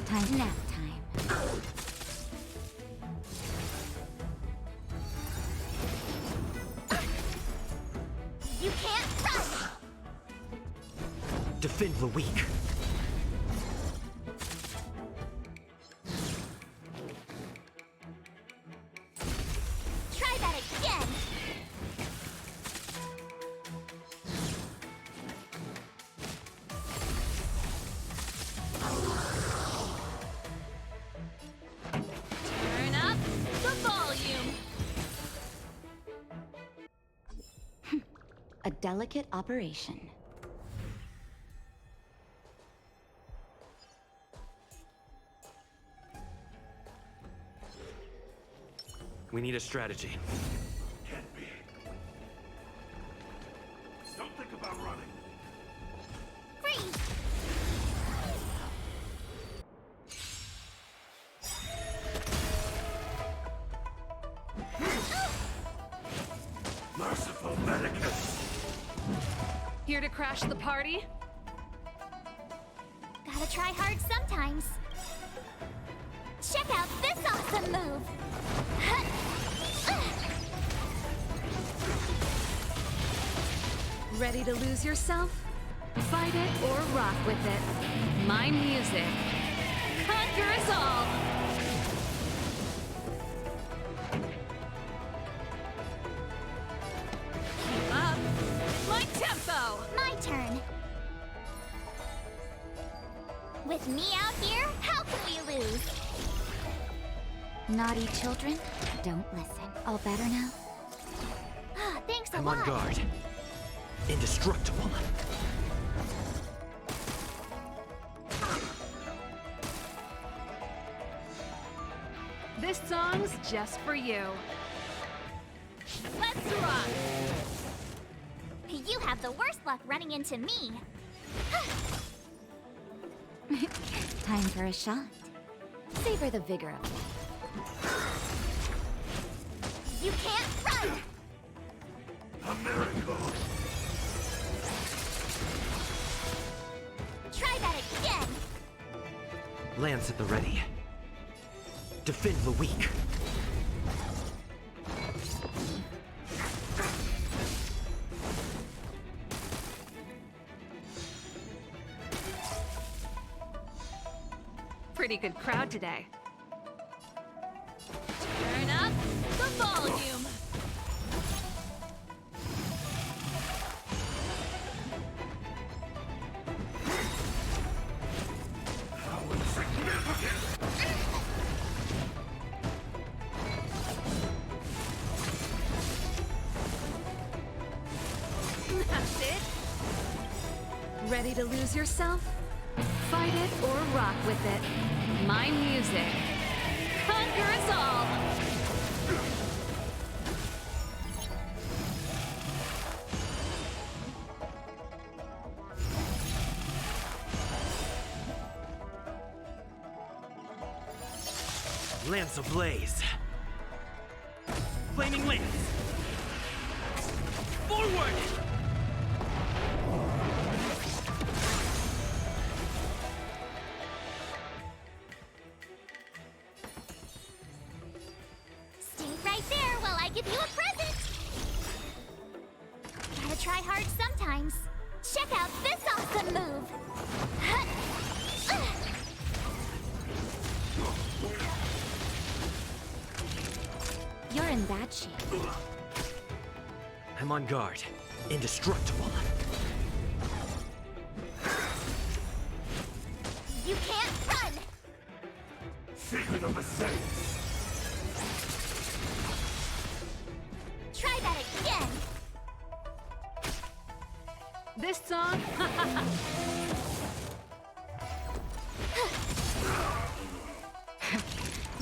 Time nap time. You can't run! Defend the weak. Try that again! Turn up the volume! delicate operation. We need a strategy. Can't be. Don't think about running. Freeze! Merciful Medicus! Here to crash the party? Gotta try hard sometimes. Check out this awesome move! Ready to lose yourself? Fight it or rock with it. My music conquers all! Keep up! My tempo! My turn. With me out here, how can we lose? Naughty children, don't listen. All better now? Thanks a I'm lot. on guard. Indestructible. This song's just for you. Let's rock! You have the worst luck running into me. Time for a shot. Savor the vigor of life. You can't run! A miracle! Try that again! Lance at the ready. Defend the weak. Pretty good crowd today. Turn up the volume. That's it. Ready to lose yourself? Fight it or rock with it. My music conquers all! Lance ablaze. Flaming lance. Forward! Stay right there while I give you a present! Gotta try hard sometimes. Check out this awesome move! You're in bad shape. I'm on guard. Indestructible. You can't run! Secret of the Saints! Try that again! This song?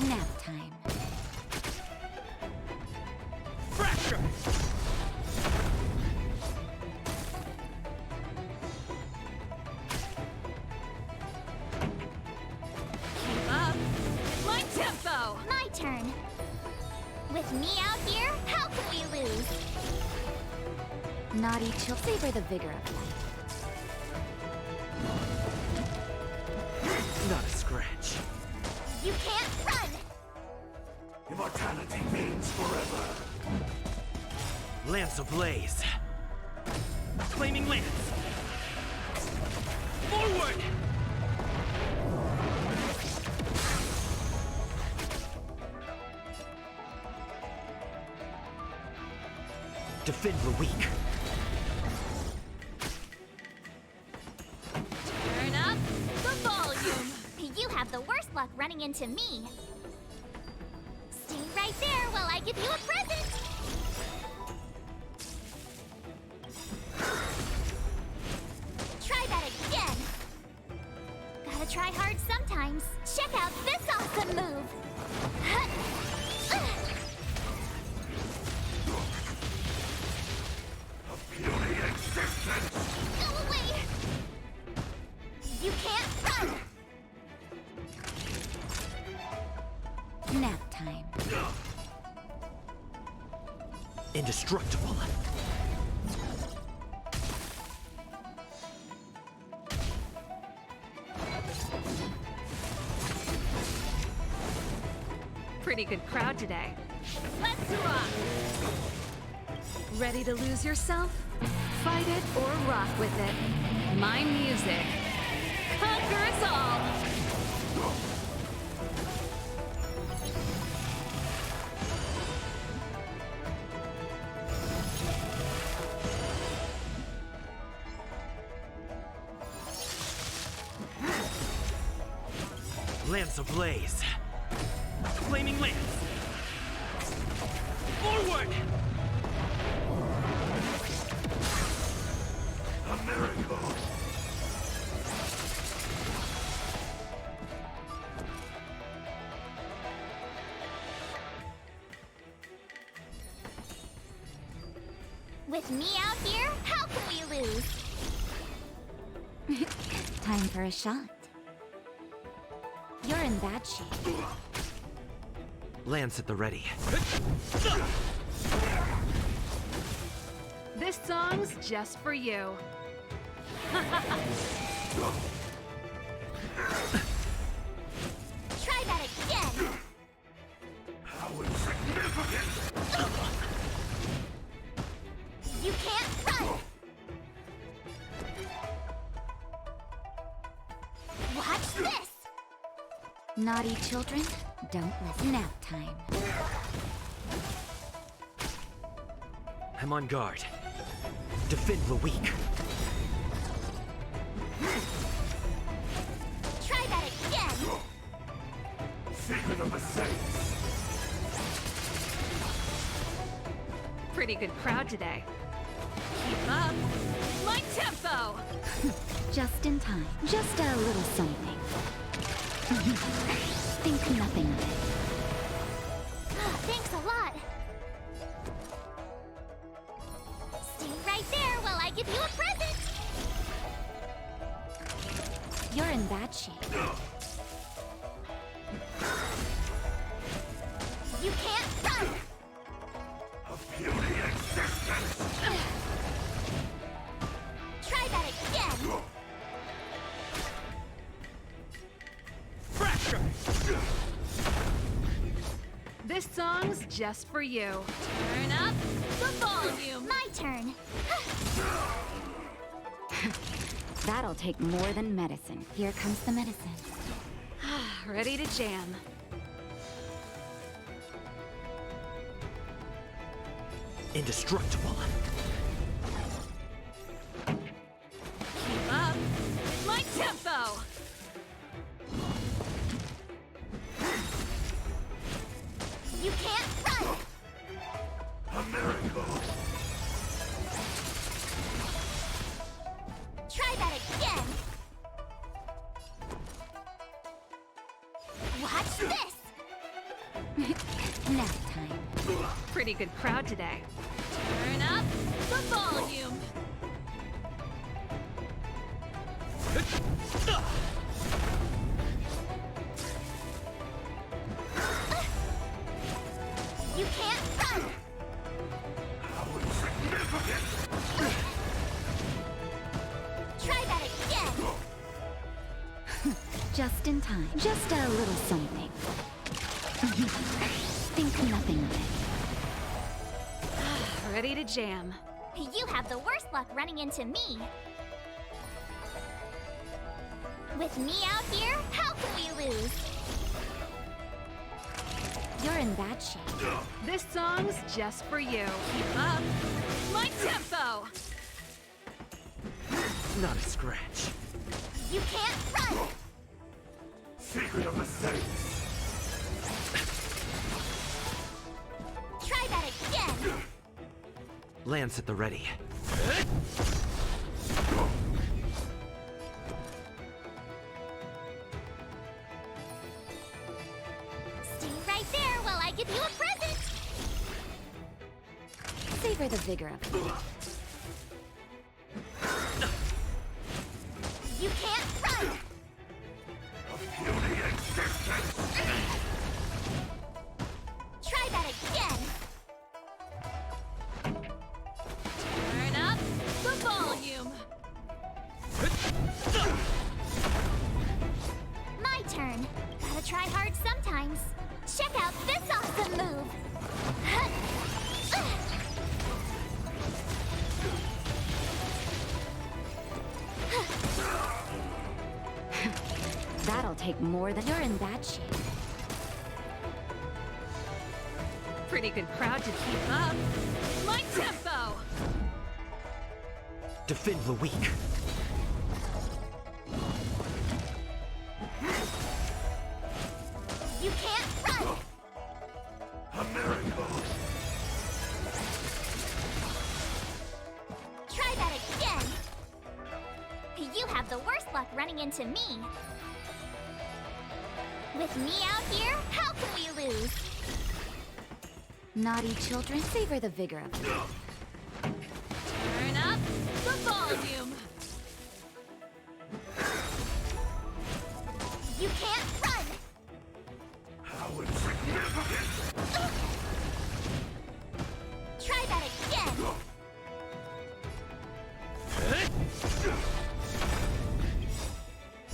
Nap time. Fracture! Keep up. My tempo! My turn. With me out here, how can we lose? Naughty children, savor the vigor of life. Not a scratch. You can't run! Immortality means forever. Lance ablaze. Flaming lance. Forward! Defend the weak. Turn up the volume! You have the worst luck running into me. Stay right there while I give you a present! try hard sometimes. Check out this awesome move! Puny existence! Go away! You can't run! Nap time. Indestructible. Pretty good crowd today. Let's rock! Ready to lose yourself? Fight it or rock with it. My music. Conquer us all! Lance ablaze. Flaming lance. Forward! A miracle! With me out here, how can we lose? Time for a shot. You're in bad shape. Lance at the ready. This song's just for you. Try that again! How insignificant! You can't run! Watch this! Naughty children, don't listen. Nap time. I'm on guard. Defend the weak. Try that again! Secret of the Saints! Pretty good crowd today. Keep up. My tempo! Just in time. Just a little something. Think nothing of it. Thanks a lot! Stay right there while I give you a present! You're in bad shape. You can't run! A puny existence! Try that again! Fracture! This song's just for you. Turn up the volume. My turn. That'll take more than medicine. Here comes the medicine. Ready to jam. Indestructible. Keep up. My tempo. You can't run! A miracle! Try that again! Watch this! Nap time. Pretty good crowd today. Turn up the volume. You can't run! How insignificant! Try that again! Just in time. Just a little something. Think nothing of it. Ready to jam. You have the worst luck running into me. With me out here, how can we lose? You're in bad shape. This song's just for you. Keep up. My tempo. Not a scratch. You can't run! Secret of the Saints! Try that again! Lance at the ready. give you a present! Savor the vigor of it. You can't run! Try that again! Turn up the volume. My turn. Gotta try hard sometimes. Check out this awesome move! That'll take more than you're in that shape. Pretty good crowd to keep up. My tempo! Defend the weak. You can't run! A miracle! Try that again! You have the worst luck running into me. With me out here, how can we lose? Naughty children, savor the vigor of it. Turn up the volume. You can't run! How insignificant! Try that again!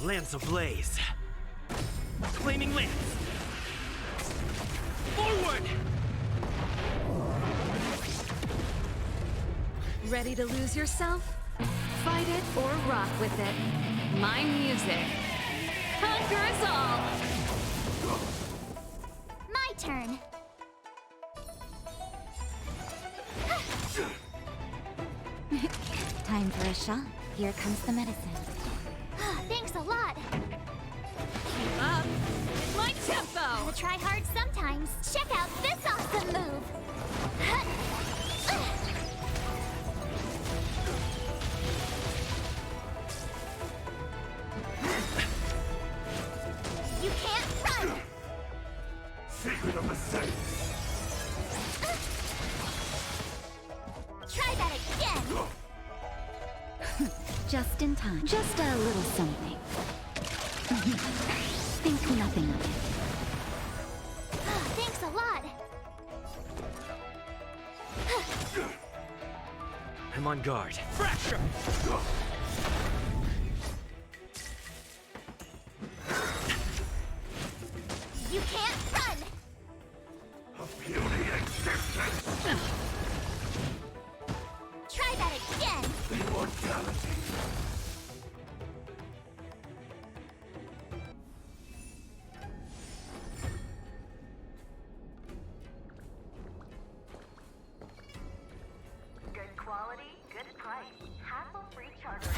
Lance ablaze. Flaming lance. Forward! Ready to lose yourself? Fight it or rock with it. My music conquers all. My turn. Time for a shot. Here comes the medicine. Thanks a lot. Keep up with my tempo. Gotta try hard sometimes. Check out this awesome move. You can't run! Secret of the saints! Try that again! Just in time. Just a little something. Think nothing of it. Thanks a lot. I'm on guard. Fracture! You can't run! A puny existence! Try that again! Immortality! Good quality, good price. Hassle-free chartering.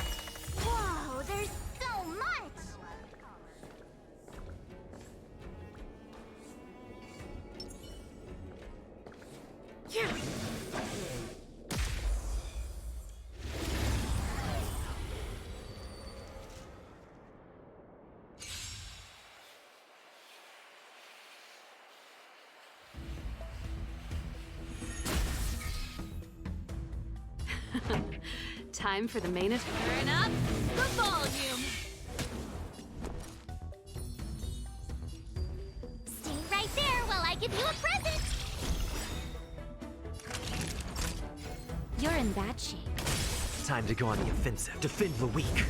Whoa, there's so much! Yeah. Time for the main event. Turn up the volume. Stay right there while I give you a present! You're in that shape. Time to go on the offensive. Defend the weak.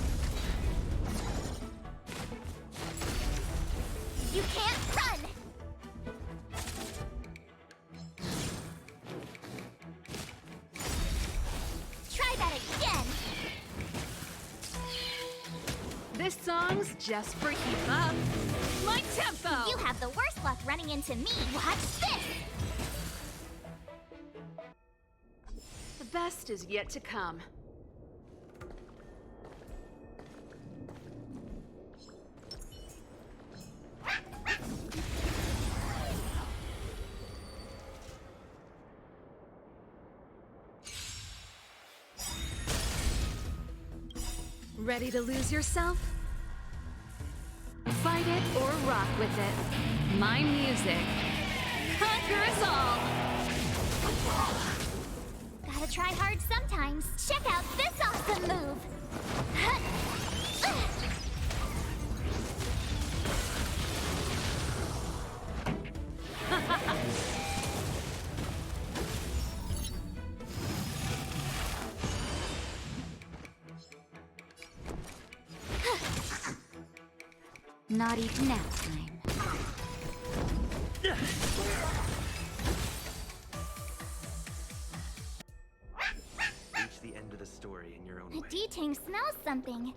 You can't run! Try that again! This song's just for keep up. My tempo! You have the worst luck running into me. Watch this! The best is yet to come. Ready to lose yourself? Fight it or rock with it. My music conquer us all! Gotta try hard sometimes. Check out this awesome move! Not even nap time. Reach the end of the story in your own way. D-Tang smells something.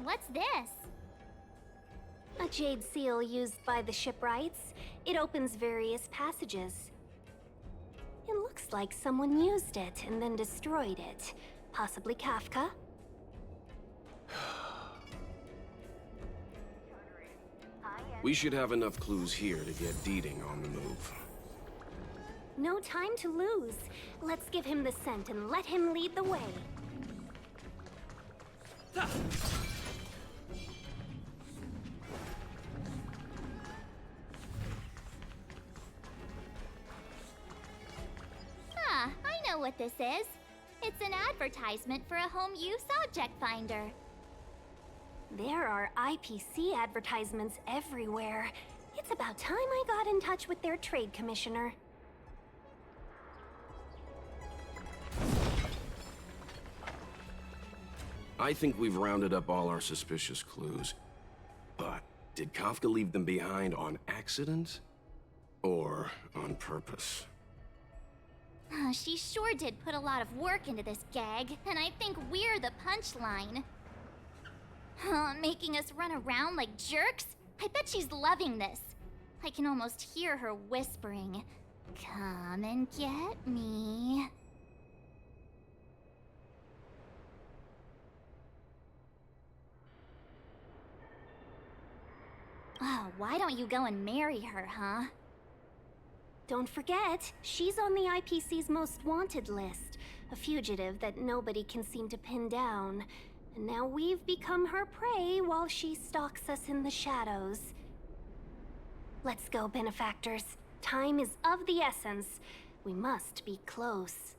What's this? A jade seal used by the shipwrights. It opens various passages. It looks like someone used it and then destroyed it. Possibly Kafka? We should have enough clues here to get Deeding on the move. No time to lose. Let's give him the scent and let him lead the way. Ah, I know what this is. It's an advertisement for a home use object finder. There are IPC advertisements everywhere. It's about time I got in touch with their trade commissioner. I think we've rounded up all our suspicious clues. But did Kafka leave them behind on accident? Or on purpose? She sure did put a lot of work into this gag, and I think we're the punchline. Making us run around like jerks? I bet she's loving this. I can almost hear her whispering, "Come and get me." Oh, why don't you go and marry her, huh? Don't forget, she's on the IPC's most wanted list. A fugitive that nobody can seem to pin down. And now we've become her prey while she stalks us in the shadows. Let's go, benefactors. Time is of the essence. We must be close.